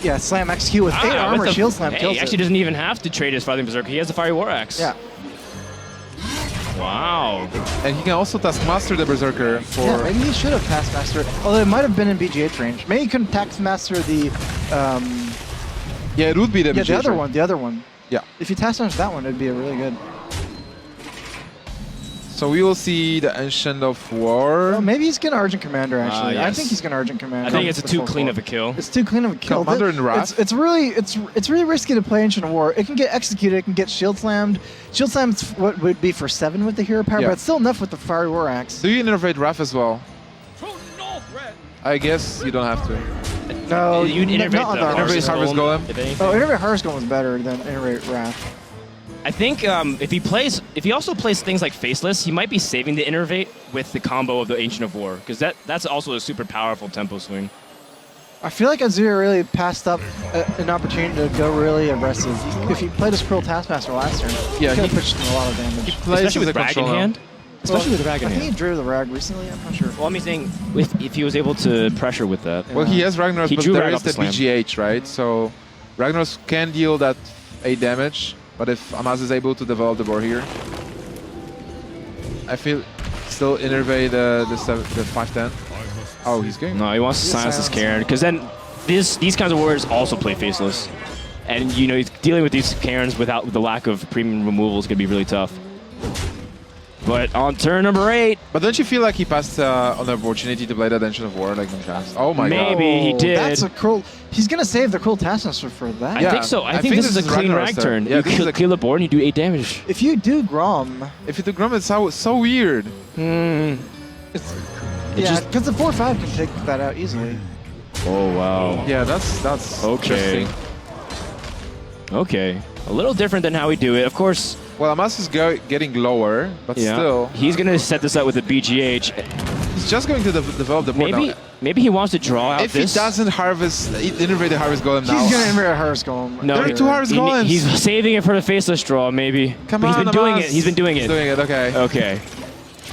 yeah, slam execute with 8 armor, with the- shield slam hey, kills he actually it. doesn't even have to trade his Frothing Berserker. He has the Fiery War Axe. Yeah. Wow. And he can also Taskmaster the Berserker for. Yeah, maybe he should have Taskmaster, although it might have been in BGH range. Maybe he couldn't Taskmaster the, Yeah, it would be the the BGH, other right? one, the other one. Yeah. If you Taskmaster that one, it'd be a really good. So we will see the Ancient of War. Well, maybe he's gonna Argent Commander actually. I yes. think he's gonna Argent Commander. I think it's too before clean four. of a kill. It's too clean of a kill. Commander in Wrath? It's really risky to play Ancient of War. It can get executed. It can get shield slammed. Shield slammed what would be for 7 with the hero power, Yeah. but it's still enough with the Fiery War Axe. Do you innervate Wrath as well? I guess you don't have to. No, You'd innervate not on the the Innervate Harvest Golem. if anything. Oh, Innervate Harvest Golem is better than Innervate Wrath. I think if he also plays things like Faceless, he might be saving the Innervate with the combo of the Ancient of War, because that's also a super powerful tempo swing. I feel like Azeri really passed up an opportunity to go really aggressive. If he played his Cruel Taskmaster last turn, Yeah, he could have he- pushed him a lot of damage. Plays Especially as with a Rag in control now. hand. Especially with Rag in I think hand. he drew the Rag recently. I'm not sure. Well, I'm saying if he was able to pressure with that. Well, he has Ragnaros, He but drew there Rag is off the the slam. BGH, right? So Ragnaros can deal that 8 damage, but if Amaz is able to develop the board here, I feel still innervate the 5/10. Oh, he's going. No, he wants to silence his Karen, because then these kinds of warriors also play Faceless. And, you know, he's dealing with these Karens without the lack of premium removal is going to be really tough. But on turn number 8, But don't you feel like he passed on the opportunity to play that Ancient of War like in past? Oh my god. Maybe he did. That's a cruel. He's gonna save the Cruel Taskmaster for that. I Yeah, think so. I I think think this is a this is clean Ragnar's rag turn. turn. Yeah, You this is kill the board and you do 8 damage. If you do Grom, If you do Grum, it's so weird. yeah, just- because the 4/5 can take that out easily. Oh, wow. Yeah, that's Okay. interesting. Okay. A little different than how we do it. Of course, Well, Amaz is getting lower, but yeah. still. He's going to set this up with a BGH. He's just going to develop the board now. Maybe he wants to draw out If this. he doesn't innervate the Harvest Golem now. He's going to invert a Harvest Golem. No, there are 2 Harvest Golems. He's saving it for the faceless draw, maybe. Come but on, he's been doing Amaz. it. He's been doing it. He's doing it, okay. Okay.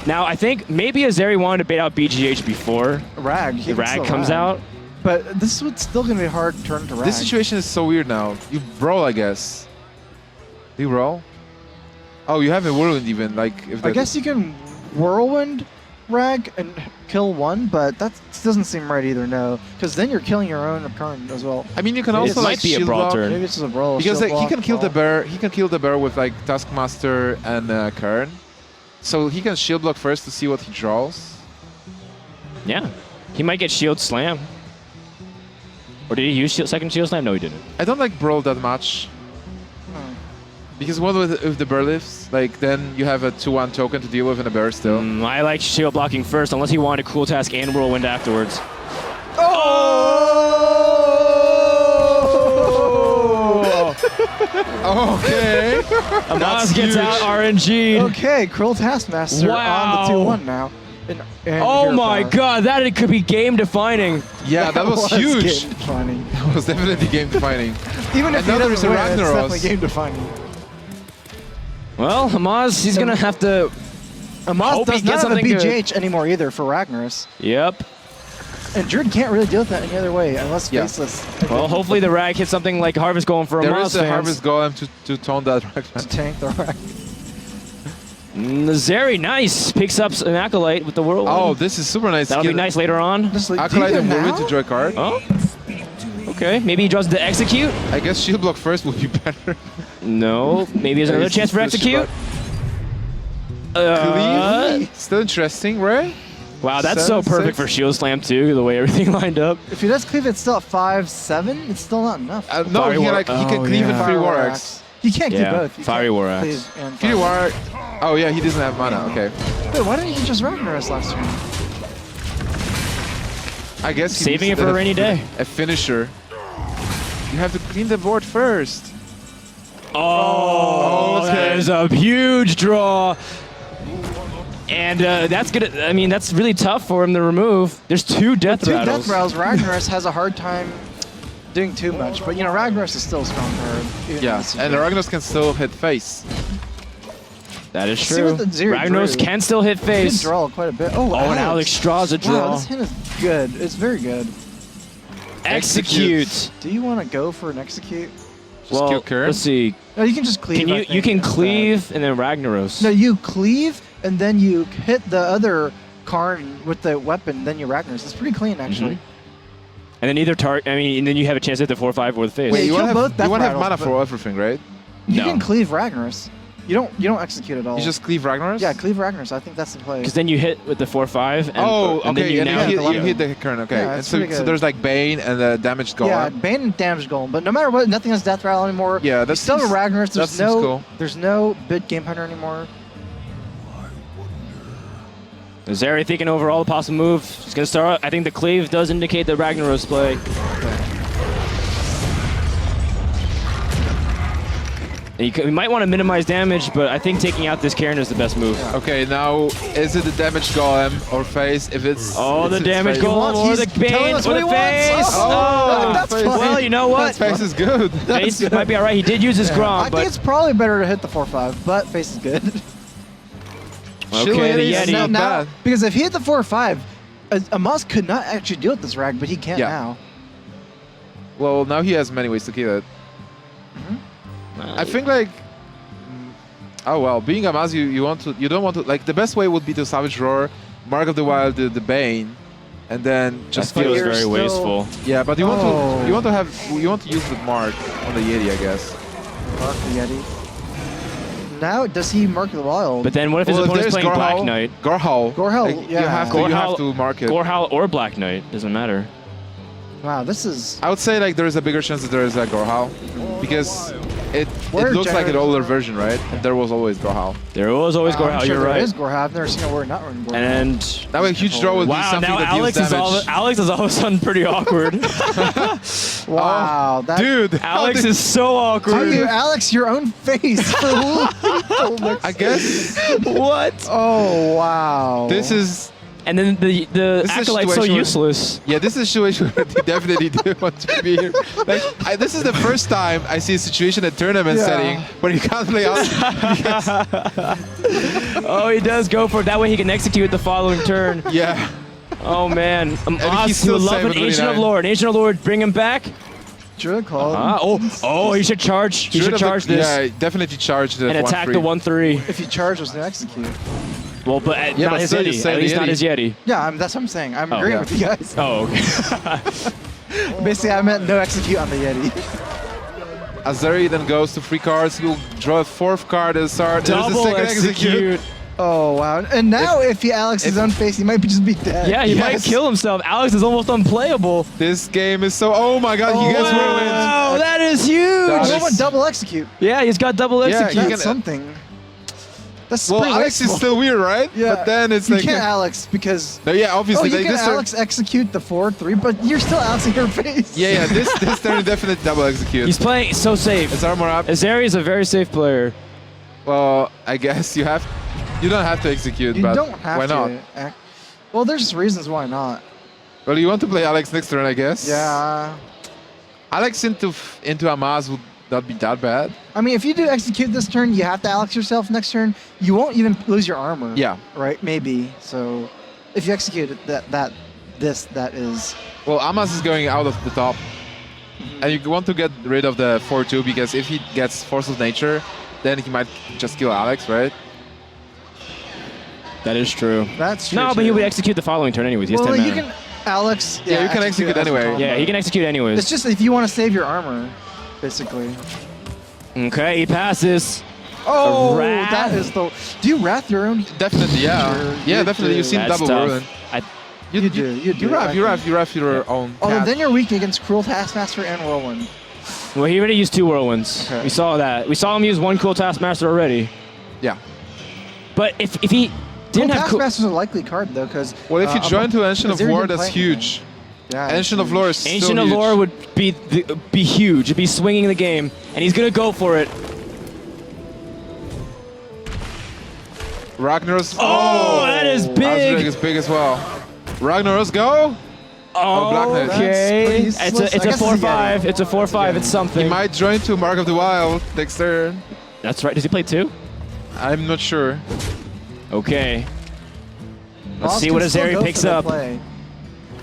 Now, I think maybe Azeri wanted to bait out BGH before Rag. the Rag comes out. But this is still going to be a hard turn to Rag. This situation is so weird now. You brawl, I guess. Do you brawl? Oh, you have a Whirlwind even. Like, if I guess you can Whirlwind Rag and kill one, but that doesn't seem right either, no. Because then you're killing your own current as well. I mean, you can also might like be a shield brawl block. turn. Maybe it's just a brawl. Because shield like, he block, can kill the brawl. bear. He can kill the bear with like Taskmaster and Kern. So he can shield block first to see what he draws. Yeah. He might get shield slam. Or did he use second shield slam? No, he didn't. I don't like brawl that much. Because what if the bear lives? Like, then you have a 2-1 token to deal with in a bear still. I like shield blocking first, unless he wanted a cool task and whirlwind afterwards. Okay. Amaz gets out RNG'd. Okay, Cruel Taskmaster Wow. on the 2-1 now. And Oh hero my power. god, that it could be game defining. Yeah, that was huge. Game defining. That was definitely game defining. Even if And he now doesn't there's a win, it's Ragnaros. definitely game defining. Well, Amaz, he's gonna have to. Amaz Hope he does gets not have a something good. BGH anymore either for Ragnaros. Yep. And Druid can't really deal with that any other way unless Yeah. Faceless Well, hopefully the Rag hits something like Harvest Golem for There Amaz is a fans. Harvest Golem to tone that to Ragnar. tank the Rag. Azeri, nice. Picks up an Acolyte with the whirlwind. Oh, this is super nice. That'll be nice later on. Just like, Acolyte do you and go Whirlwind now? to draw a card. Oh. Okay, maybe he draws the Execute. I guess shield block first would be better. No, maybe there's another He's chance for still shield Execute. Cleave? Still interesting, right? Wow, that's so 7-6. perfect for Shield Slam too, the way everything lined up. If he does cleave, it's still at 5-7. It's still not enough. No, Fiery he, War- like, he can oh, cleave yeah. and free Fire War War Axe. You can't Yeah, do both. You Fiery can't War Axe. cleave and Free fire. War Axe. Oh yeah, he doesn't have mana. Okay. Wait, why didn't he just Ragnaros last turn? I guess he Saving needs it for a rainy day. A finisher. You have to clean the board first. Oh, Okay. that is a huge draw. And that's gonna. I mean, that's really tough for him to remove. There's 2 death Two rattles. death rattles. Ragnaros has a hard time doing too much, but you know Ragnaros is still a strong card. even Yeah, in this and the Ragnaros can still hit face. That is See true. what the Azeri Ragnaros drew. can still hit He did face. draw quite a bit. Oh, Oh, and Alex draws a Wow, draw. this hand is good. It's very good. Execute. Do you want to go for an execute? Well, kill Kern? let's see. No, you can just cleave. Can I you think, can instead. cleave and then Ragnaros? No, you cleave and then you hit the other Karn with the weapon, then you Ragnaros. It's pretty clean actually. And then either target. I mean, and then you have a chance to hit the 4/5 or the face. Wait, you kill want both to have death mana rattles, for everything, right? You No. can cleave Ragnaros. You don't execute at all. You just cleave Ragnaros? yeah, cleave Ragnaros. I think that's the play. Because then you hit with the 4/5. And, Oh, and then okay. you And now you, hit the hit the Kern. Okay. Yeah, and it's so, pretty so good. there's like Bane and the damaged Golem. Yeah, Bane and Damage Golem. But no matter what, nothing has Death Rattle anymore. Yeah, You that still have seems- Ragnaros. that seems cool. There's no big Game Hunter anymore. Azeri thinking over all the possible moves. He's going to start. I think the cleave does indicate the Ragnaros play. And you might want to minimize damage, but I think taking out this Karen is the best move. Okay, now is it the damaged Golem or face? If it's Oh, the it's damage face. golem or the He's telling Bane us or what the he wants. face. Oh, that's face. fine. Well, you know what? Face is good. Face might be all right. He did use his I Grom, think but it's probably better to hit the 4/5, but face is good. okay, the Shillelagh is Yeti. not bad. Because if he hit the 4/5, Amaz could not actually deal with this Rag, but he can Yeah. now. Well, now he has many ways to kill it. I think like, oh well, being Amaz, you don't want to like the best way would be to Savage Roar, Mark of the Wild, the Bane, and then That just feels you're very still- wasteful. Yeah, but you want Oh. to you want to use the Mark on the Yeti, I guess. Mark the Yeti. Now, does he mark the wild? But then what if his Well, if opponent's there's playing Black Gorhal- Knight? Gorhal. Gorhal, Like, yeah. you have Gorhal- to mark it. Gorhal or Black Knight, doesn't matter. Wow, this is... I would say like there is a bigger chance that there is a Gorhal because it We're looks like an generous. older version, right? And there was always Gorhal. There was always I'm Gorhal, sure you're there right. is Gorhal. I've never seen a word not running Gorhal. And Now a huge draw would be wow, something now that Alex deals is all damage. Alex is all of a sudden pretty awkward. Wow, that... Dude, Alex is so Are awkward. you, Alex, your own face for I guess What? Oh, wow. this is and then the Acolyte's so useless. Yeah, this is a situation where they definitely do want to be here. Like, this is the first time I see a situation at tournament setting where you can't play out. Oh, he does go for it. That way he can execute the following turn. Yeah. Oh, man. He's He would still love safe an with Ancient of 29. Lord. Ancient of Lord, bring him back. Druid called. He should charge. He should charge this. Yeah, definitely charge the and attack the 1/3. If he charges to execute. Well, but not his still you Yeti. say At the least not Yeti. his Yeti. Yeah, that's what I'm saying. I'm agreeing with you guys. Oh, okay. Basically, I meant no execute on the Yeti. Azeri then goes to 3 cards. He'll draw a 4th card at the start. There's the Double second execute. Oh, wow. And now if he Alex his own face, he might just be dead. Yeah, he might kill himself. Alex is almost unplayable. This game is so... Oh my god, he gets ruined. Wow, that is huge. That What double execute? Yeah, he's got double Yeah, execute. That's something. That's Well, pretty Alex is wasteful. still weird, right? Yeah. But then it's you like... can't Alex because... No, yeah, obviously. you like, can this turn- Alex execute the 4/3, but you're still Alexing your face. Yeah, this turn is definitely double execute. He's playing so safe. It's armor up. Azeri is a very safe player. Well, I guess you have... You don't have to execute, You but don't have why to. not? Well, there's reasons why not. Well, you want to play Alex next turn, I guess. Yeah. Alex into Amaz would not be that bad. I mean, if you do execute this turn, you have to Alex yourself next turn. You won't even lose your armor. Yeah. Right? Maybe. So, if you execute it, that is... Well, Amaz is going out of the top. And you want to get rid of the 4-2 because if he gets Force of Nature, then he might just kill Alex, right? That is true. That's true. No, but he would execute the following turn anyways. He has 10 Well, mana. you can Alex... Yeah, you can execute as a anyway. combo. Yeah, he can execute anyways. It's just if you want to save your armor, basically. Okay, he passes. Oh, Wrath? that is the... Do you Wrath your own? Definitely, yeah. Sure, Yeah, you definitely. do. You've seen That's double tough. whirling. You do. You ref your own. Although cat. then you're weak against Cruel Taskmaster and Whirlwind. Well, he already used 2 Whirlwinds. Okay. We saw that. We saw him use 1 Cool Taskmaster already. Yeah. But if he Cruel didn't have cool... Taskmaster's a likely card, though, because... Well, if you join to Ancient of Azeri War, didn't that's play huge. Yeah, Ancient of Lore is so Ancient of huge. Lore would be huge. It'd be swinging the game, and he's gonna go for it. Ragnaros. Oh, that is big. Azeri is big as well. Ragnaros, go. Oh, Black Knight. okay. That's It's pretty a slick. I guess it's a 4/5. Yeti. It's a 4/5. It's something. He might join to Mark of the Wild next turn. That's right. Does he play 2? I'm not sure. Okay. Let's Moss see can what still Azeri go picks for the up. play.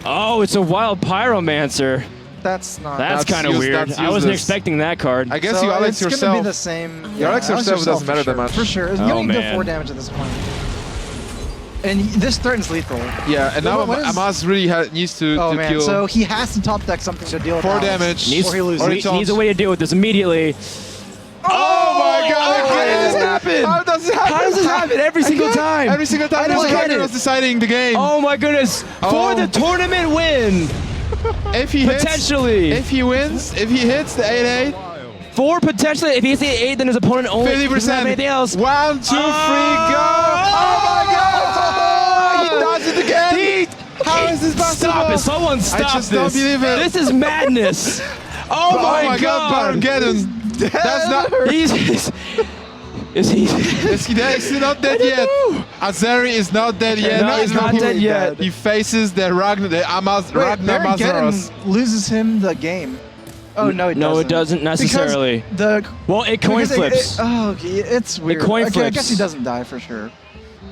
Oh, it's a Wild Pyromancer. That's not... That's kind of weird. that's I wasn't useless. expecting that card. I guess So you Alex it's gonna yourself. be the same. You Alex yourself doesn't matter for that much. For sure. You Oh, don't even man. go 4 damage at this point. And this threatens lethal. Yeah, and now What is- Amaz really needs to Oh man, kill. so he has to top deck something to deal with 4 Alex. damage. Needs, Or he loses. needs a way to deal with this immediately. Oh my god! How does this happen? How does it happen? How does this happen every single time? Every single time I don't there's get Ragnaros it. deciding the game. Oh my goodness! Oh. For the tournament win, If he hits, potentially. if he wins, if he hits the 8-8, For potentially, if he hits the 8, then his opponent only doesn't have 50%. anything else. 1, 2, 3, go! Oh my god! He does it again! How is this possible? Stop it! Someone stop I just this! don't believe it. This is madness! Oh, my god! Baron That's not. Is he? Is he dead? Is he not dead I don't yet? know. Azeri is not dead yet. No, he's not dead yet. He faces the Ragnar Baron Mazaros. loses him the game. Oh no, it doesn't. No, it doesn't necessarily. Because Well, it coin because flips. okay, it's weird. coin Okay, I guess flips. he doesn't die for sure.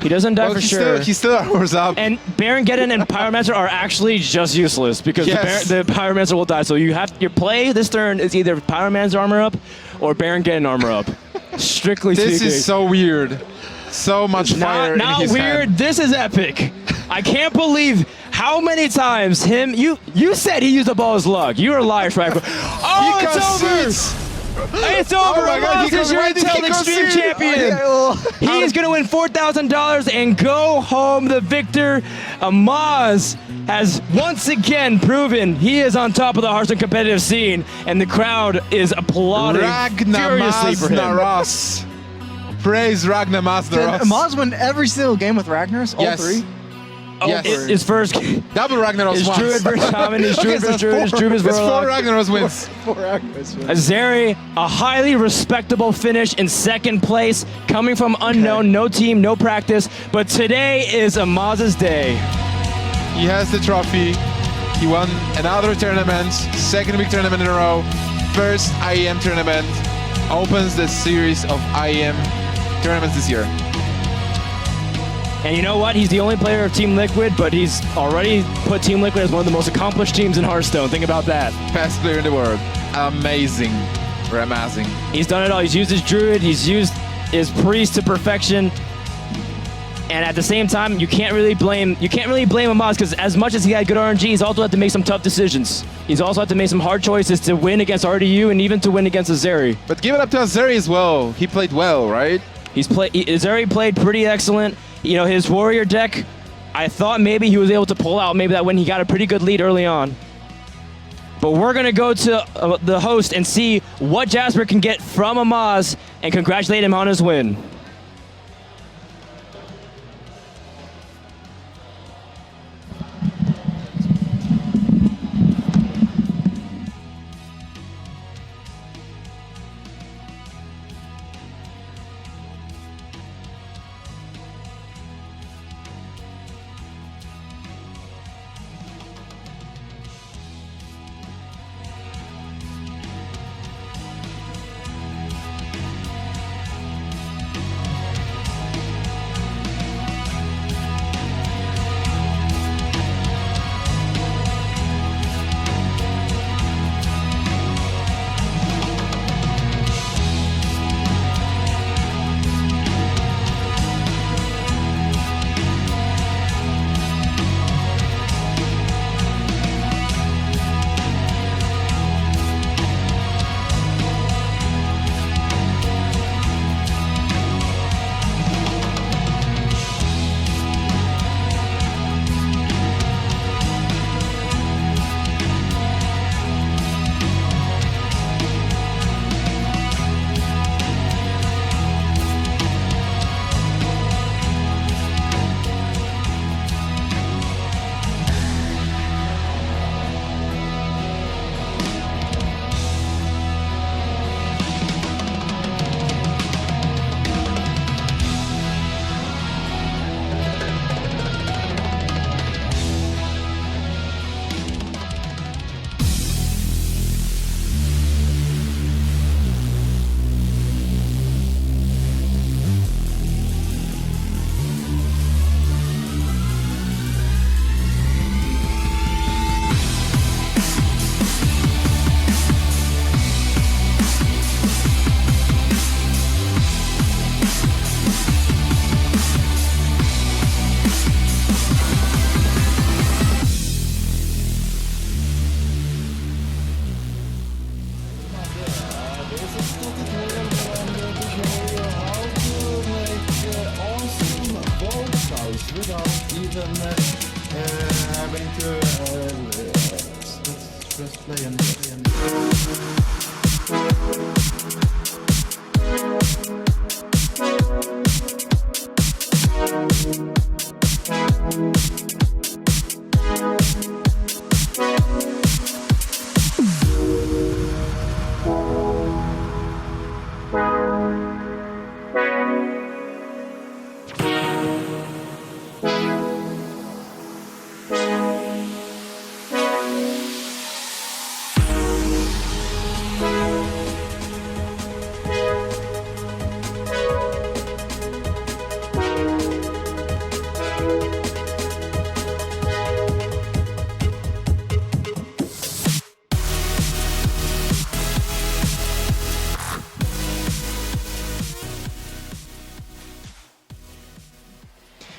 He doesn't die for sure. He still armors up. And Baron Geddon and Pyromancer are actually just useless because Yes. the Pyromancer will die. So you have your play this turn is either Pyromancer armor up or Baron Geddon armor up. Strictly This speaking. is so weird. So much fire in Not his weird. hand. This is epic. I can't believe how many times you said he used up all his luck. You're a liar, Striker. Oh, He it's over. concedes. It's over. my God, Amaz he is your conceded. Intel He Extreme conceded. champion. He is going to win $4,000 and go home the victor. Amaz has once again proven he is on top of the Hearthstone competitive scene, and the crowd is applauding furiously for him. Ragnar Praise Ragnar Did Mazaros. Amaz win every single game with Ragnaros? All Yes. 3? Oh, Yes. his first Double Ragnaros is once. Druid versus Shaman, is Druid versus Druid, is Druid versus That's 4 Warlock. Ragnaros wins. 4 Ragnaros. Azeri, a highly respectable finish in second place, coming from unknown, no team, no practice, but today is Amaz's day. He has the trophy. He won another tournament, second big tournament in a row. First IEM tournament. Opens the series of IEM tournaments this year. And you know what? He's the only player of Team Liquid, but he's already put Team Liquid as one of the most accomplished teams in Hearthstone. Think about that. Best player in the world. Amazing. We're amazing. He's done it all. He's used his Druid. He's used his Priest to perfection. And at the same time, you can't really blame Amaz, because as much as he had good RNG, he's also had to make some tough decisions. He's also had to make some hard choices to win against RDU and even to win against Azeri. But give it up to Azeri as well. He played well, right? Azeri played pretty excellent. You know, his warrior deck, I thought maybe he was able to pull out maybe that when he got a pretty good lead early on. But we're going to go to the host and see what Jasper can get from Amaz and congratulate him on his win.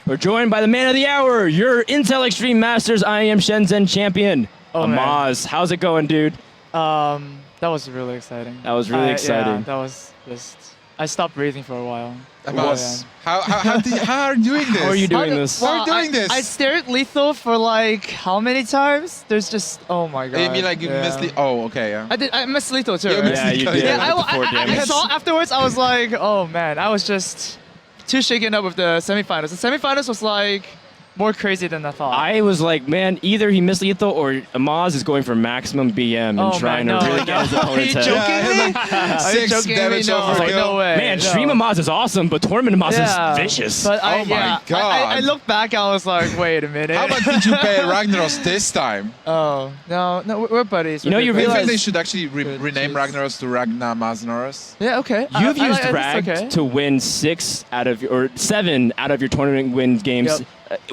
We're joined by the man of the hour, your Intel Extreme Masters IEM Shenzhen champion, Amaz. How's it going, dude? That was really exciting. That was really exciting. Yeah, that was just... I stopped breathing for a while. Amaz, how are you doing this? How are you doing this? How are you doing this? I stared lethal for like how many times? There's just... Oh my god. You mean like you missed the... Oh, okay, yeah. I missed lethal too. You Right? missed Yeah, you did. Yeah, Like I saw afterwards, I was like, oh man, I was just too shaken up with the semifinals. The semifinals was like more crazy than I thought. I was like, man, either he missed lethal or Amaz is going for maximum BM and trying to really get his opponent's head. Are you joking me? Are you 6 joking damage me? No, overkill. no way. Man, no. stream Amaz is awesome, but tournament Amaz Yeah. is vicious. But Oh my God. I looked back, I was like, wait a minute. How much did you pay Ragnaros this time? Oh, no, we're buddies. You know, We're you good I realize- think they should actually rename jeez. Ragnaros to Ragnamaznoros. buddies. Yeah, okay. You've used it's Rag okay. to win 7 out of your tournament win games. Yep.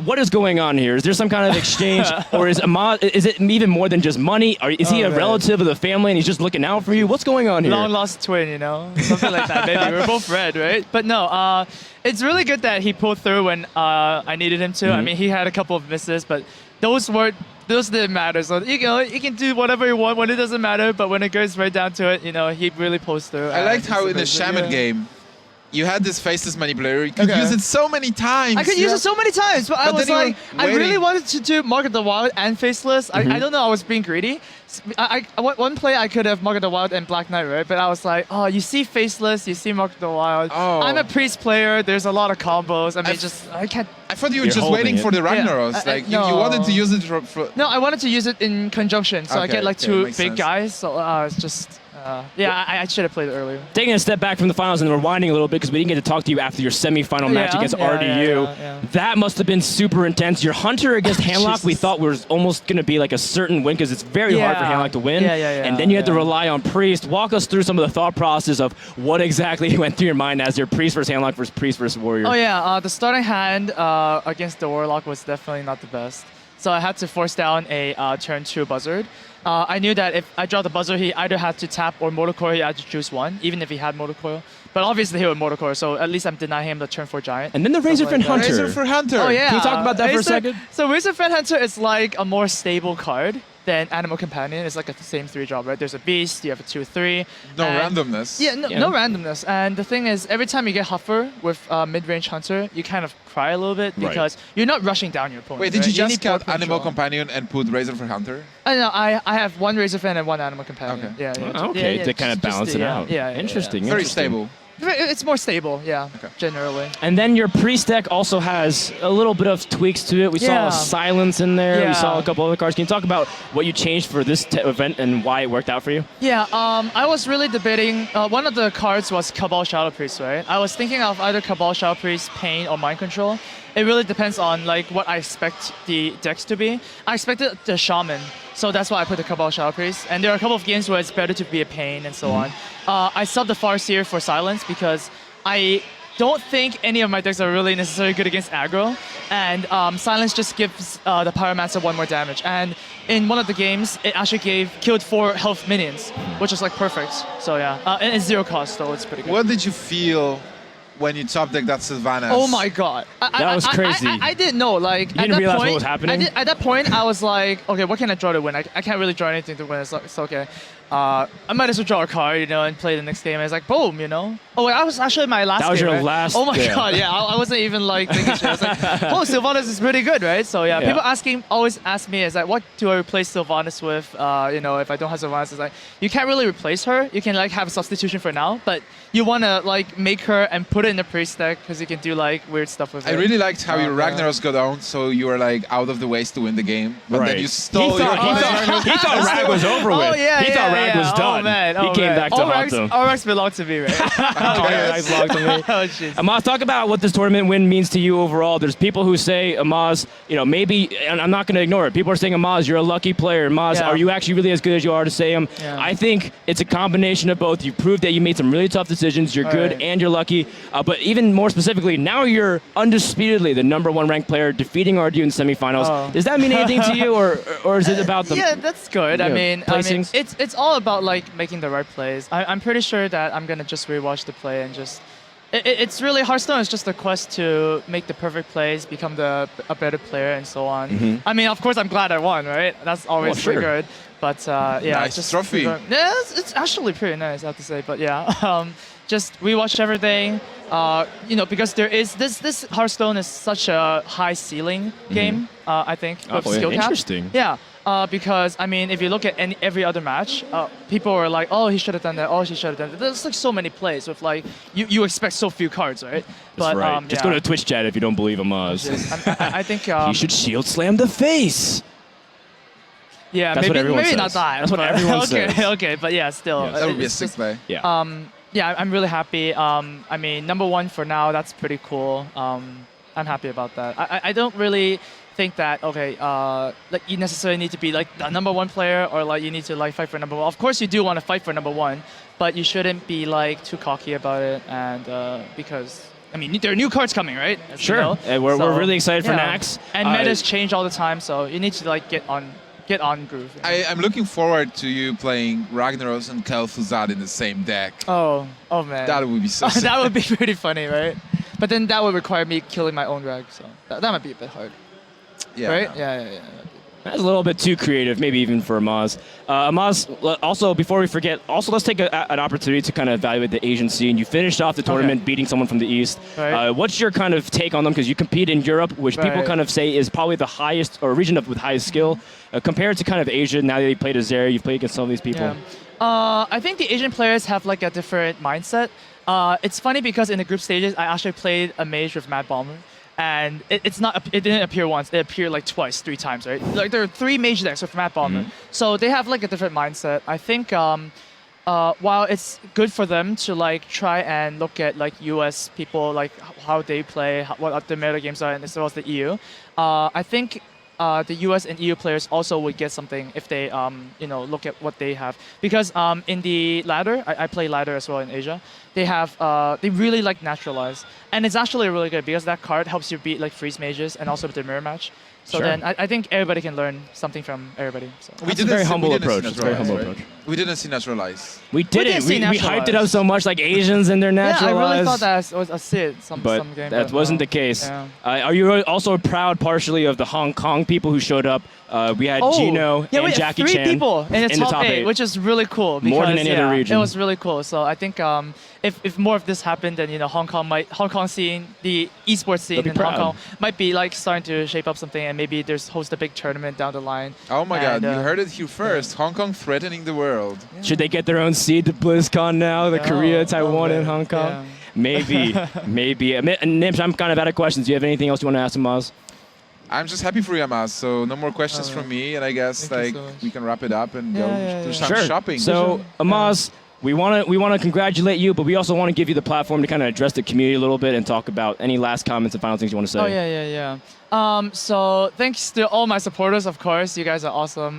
What is going on here? Is there some kind of exchange, or is Amaz? Is it even more than just money? Or is he a man. relative of the family and he's just looking out for you? What's going on here? Long lost twin, you know, something like that. Maybe we're both red, right? But no, it's really good that he pulled through when I needed him to. I mean, he had a couple of misses, but those didn't matter. So you can do whatever you want when it doesn't matter. But when it goes right down to it, he really pulls through. I liked and how it's in the amazing. Shaman Yeah. game, you had this faceless manipulator. You could Okay. use it so many times. I could use it so many times, but I But was then you like, were I really waiting. wanted to do Mark of the Wild and Faceless. I don't know, I was being greedy. One play I could have Mark of the Wild and Black Knight, right? But I was like, oh, you see Faceless, you see Mark of the Wild. Oh. I'm a priest player. There's a lot of combos. I mean, I can't. I thought you were You're just holding waiting it. for the Ragnaros. I- Like you no. wanted to use it for No, I wanted to use it in conjunction, so I Okay, get like okay, two makes big sense. guys. So it's just, I should have played it earlier. Taking a step back from the finals and rewinding a little bit because we didn't get to talk to you after your semifinal match Yeah, against yeah, RDU. yeah. That must have been super intense. Your Hunter against Handlock, we Jesus. thought was almost going to be like a certain win because it's very hard for Yeah. Handlock to win. Yeah, and then you had to yeah. rely on Priest. Walk us through some of the thought process of what exactly went through your mind as your Priest versus Handlock versus Priest versus Warrior. Oh yeah, the starting hand against the Warlock was definitely not the best. So I had to force down a turn 2 Buzzard. I knew that if I draw the Buzzard, he either had to tap or Motor Coil, he had to choose one, even if he had Motor Coil. But obviously he would Motor Coil, so at least I'm denying him the turn 4 Giant. And then the Razorfin like that. Hunter. Razor for Hunter. Oh yeah. Can you talk about that for a second? So Razorfin Hunter is like a more stable card than Animal Companion. It's like the same 3-drop, right? There's a Beast, you have a 2/3. No and- randomness. Yeah, no randomness. And the thing is, every time you get Huffer with mid-range Hunter, you kind of cry a little bit Right. because you're not rushing down your opponent. Wait, did right? you just need board cut Animal control. Companion and put Razor for Hunter? No, I have one Razor Fan and one Animal Companion. Okay. Yeah, yeah. Oh, okay, yeah, to kind of balance it out. Yeah, Interesting. Very interesting. stable. It's more stable, yeah, generally. And then your Priest deck also has a little bit of tweaks to it. We saw Yeah. Silence in there. We Yeah. saw a couple other cards. Can you talk about what you changed for this event and why it worked out for you? Yeah, I was really debating. One of the cards was Cabal Shadow Priest, right? I was thinking of either Cabal Shadow Priest, Pain, or Mind Control. It really depends on like what I expect the decks to be. I expected the Shaman, so that's why I put the Cabal Shadow Priest. And there are a couple of games where it's better to be a Pain and so on. I subbed the Farseer for Silence because I don't think any of my decks are really necessarily good against aggro, and Silence just gives the Pyromancer 1 more damage. And in one of the games, it actually killed 4 health minions, which is like perfect. So yeah, and it's 0 cost, so it's pretty good. What did you feel when you top deck that Sylvanas? Oh my god, That was crazy. I didn't know. Like You didn't at that realize point, what was happening? At that point, I was like, okay, what can I draw to win? I can't really draw anything to win. It's okay. I might as well draw a card, and play the next game. And it's like, boom, Oh, wait, I was actually my last. That was game, your right? last- Oh my yeah. god, yeah. I wasn't even like thinking shit. I was like, oh, Sylvanas is pretty good, right? So yeah, Yeah. people always ask me, is like, what do I replace Sylvanas with? If I don't have Sylvanas, it's like you can't really replace her. You can like have a substitution for now, but you wanna like make her and put it in the priest deck because you can do like weird stuff with I it. really liked how your yeah. Ragnaros got down, so you were like out of the ways to win the game, but then Right. you stole He your thought- he opponent's thought- he thought Rag was over with. Oh yeah, He thought Rag was done. Oh man, He came back to haunt them. All Rags belong to me, right? All your Rags belong to me. Oh jeez. Amaz, talk about what this tournament win means to you overall. There's people who say, Amaz, maybe, and I'm not going to ignore it. People are saying, Amaz, you're a lucky player. Amaz, Yeah. are you actually really as good as you are to say him? Yeah. I think it's a combination of both. You proved that you made some really tough decisions. You're good Right. and you're lucky. But even more specifically, now you're undisputedly the #1 ranked player, defeating RDU in semifinals. Oh. Does that mean anything to you, or is it about the? Yeah, that's good. I Yeah, mean, placings? it's all about like making the right plays. I'm pretty sure that I'm gonna just rewatch the play and just. It's really Hearthstone is just a quest to make the perfect plays, become a better player, and so on. Mm-hmm. I mean, of course, I'm glad I won, right? That's always Well, sure. good. But yeah, Nice just trophy. Yeah, it's actually pretty nice, I have to say. But yeah, just rewatch everything. Because there is this Hearthstone is such a high ceiling game. I think with Oh, skill cap. interesting. Yeah. Because I mean, if you look at every other match, people are like, "Oh, he should have done that. Oh, he should have done that." There's like so many plays with like you expect so few cards, right? That's right. Just go to Twitch chat if you don't believe Amaz. I think he should shield slam the face. Yeah, that's maybe says. not that. That's what everyone says. Okay, but yeah, still. Yes. That would be a sick play. Yeah. Yeah, I'm really happy. I mean, number 1 for now, that's pretty cool. I'm happy about that. I don't really think that, okay, like you necessarily need to be like the number 1 player or like you need to like fight for number 1. Of course you do want to fight for number 1, but you shouldn't be like too cocky about it, and because I mean, there are new cards coming, right? As sure. You know. And we're really excited for Nax. And metas change all the time, so you need to like get on groove. You know? I'm looking forward to you playing Ragnaros and Kel'Thuzad in the same deck. Oh man. That would be so sick. That would be pretty funny, right? But then that would require me killing my own Rag, so that might be a bit hard. Yeah. Right? Yeah. That's a little bit too creative, maybe even for Amaz. Amaz, also, before we forget, also let's take an opportunity to kind of evaluate the Asian scene. You finished off the tournament beating someone from the East. Right. What's your kind of take on them? Because you compete in Europe, which people Right. kind of say is probably the highest, or region with highest skill, compared to kind of Asia. Now that you played Azeri, you've played against some of these people. Yeah. I think the Asian players have like a different mindset. It's funny because in the group stages, I actually played a mage with Mad Bomber. And it didn't appear once. It appeared like twice, 3 times, right? Like there are 3 mage decks with Mad Bomber, so they have like a different mindset. I think while it's good for them to like try and look at like US people, like how they play, what the meta games are, and as well as the EU, I think the US and EU players also would get something if they look at what they have, because in the ladder, I play ladder as well in Asia. They really like naturalize, and it's actually really good because that card helps you beat like freeze mages and also the mirror match. So then I think everybody can learn something from everybody. So. It's a very humble approach. It's a very humble approach. We didn't see Naturalize. We didn't. We hyped it up so much, like Asians and their naturalize. Yeah, I really thought that was a Sid some game. That wasn't the case. Yeah. Are you also proud partially of the Hong Kong people who showed up? We had Gino and Jackie 3 Chan people in the top 8, which is really cool. Because, more than any other region. It was really cool. So I think if more of this happened, then Hong Kong scene, the esports scene in Hong Kong might be like starting to shape up something, and maybe host a big tournament down the line. Oh my God! You heard it here first. Hong Kong threatening the world. Yeah. Should they get their own seed to BlizzCon now? The Korea, Taiwan, and Hong Kong. Yeah. Maybe. Nims, I'm kind of out of questions. Do you have anything else you want to ask Amaz? I'm just happy for you, Amaz. So no more questions from me, and I guess we can wrap it up and go do some shopping. So Amaz, we want to congratulate you, but we also want to give you the platform to kind of address the community a little bit and talk about any last comments and final things you want to say. Oh yeah. So thanks to all my supporters, of course. You guys are awesome.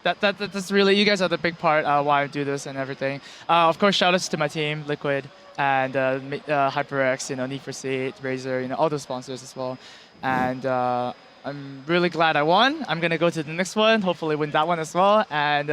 That's really, you guys are the big part why I do this and everything. Of course, shout outs to my team, Liquid and HyperX, Need for Speed, Razer, all those sponsors as well. And I'm really glad I won. I'm gonna go to the next one, hopefully win that one as well. And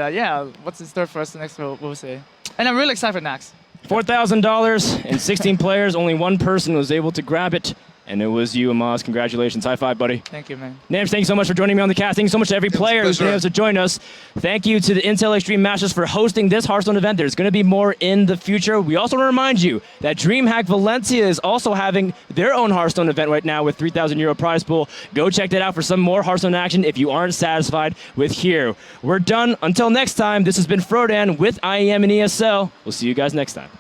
what's in store for us the next we'll see. And I'm really excited for Nax. $4,000 and 16 players. Only one person was able to grab it, and it was you, Amaz. Congratulations. High five, buddy. Thank you, man. Nims, thank you so much for joining me on the cast. Thank you so much to every player who's been able to join us. Thank you to the Intel Extreme Masters for hosting this Hearthstone event. There's going to be more in the future. We also want to remind you that DreamHack Valencia is also having their own Hearthstone event right now with €3,000 prize pool. Go check that out for some more Hearthstone action if you aren't satisfied with here. We're done. Until next time, this has been Frodan with IEM and ESL. We'll see you guys next time.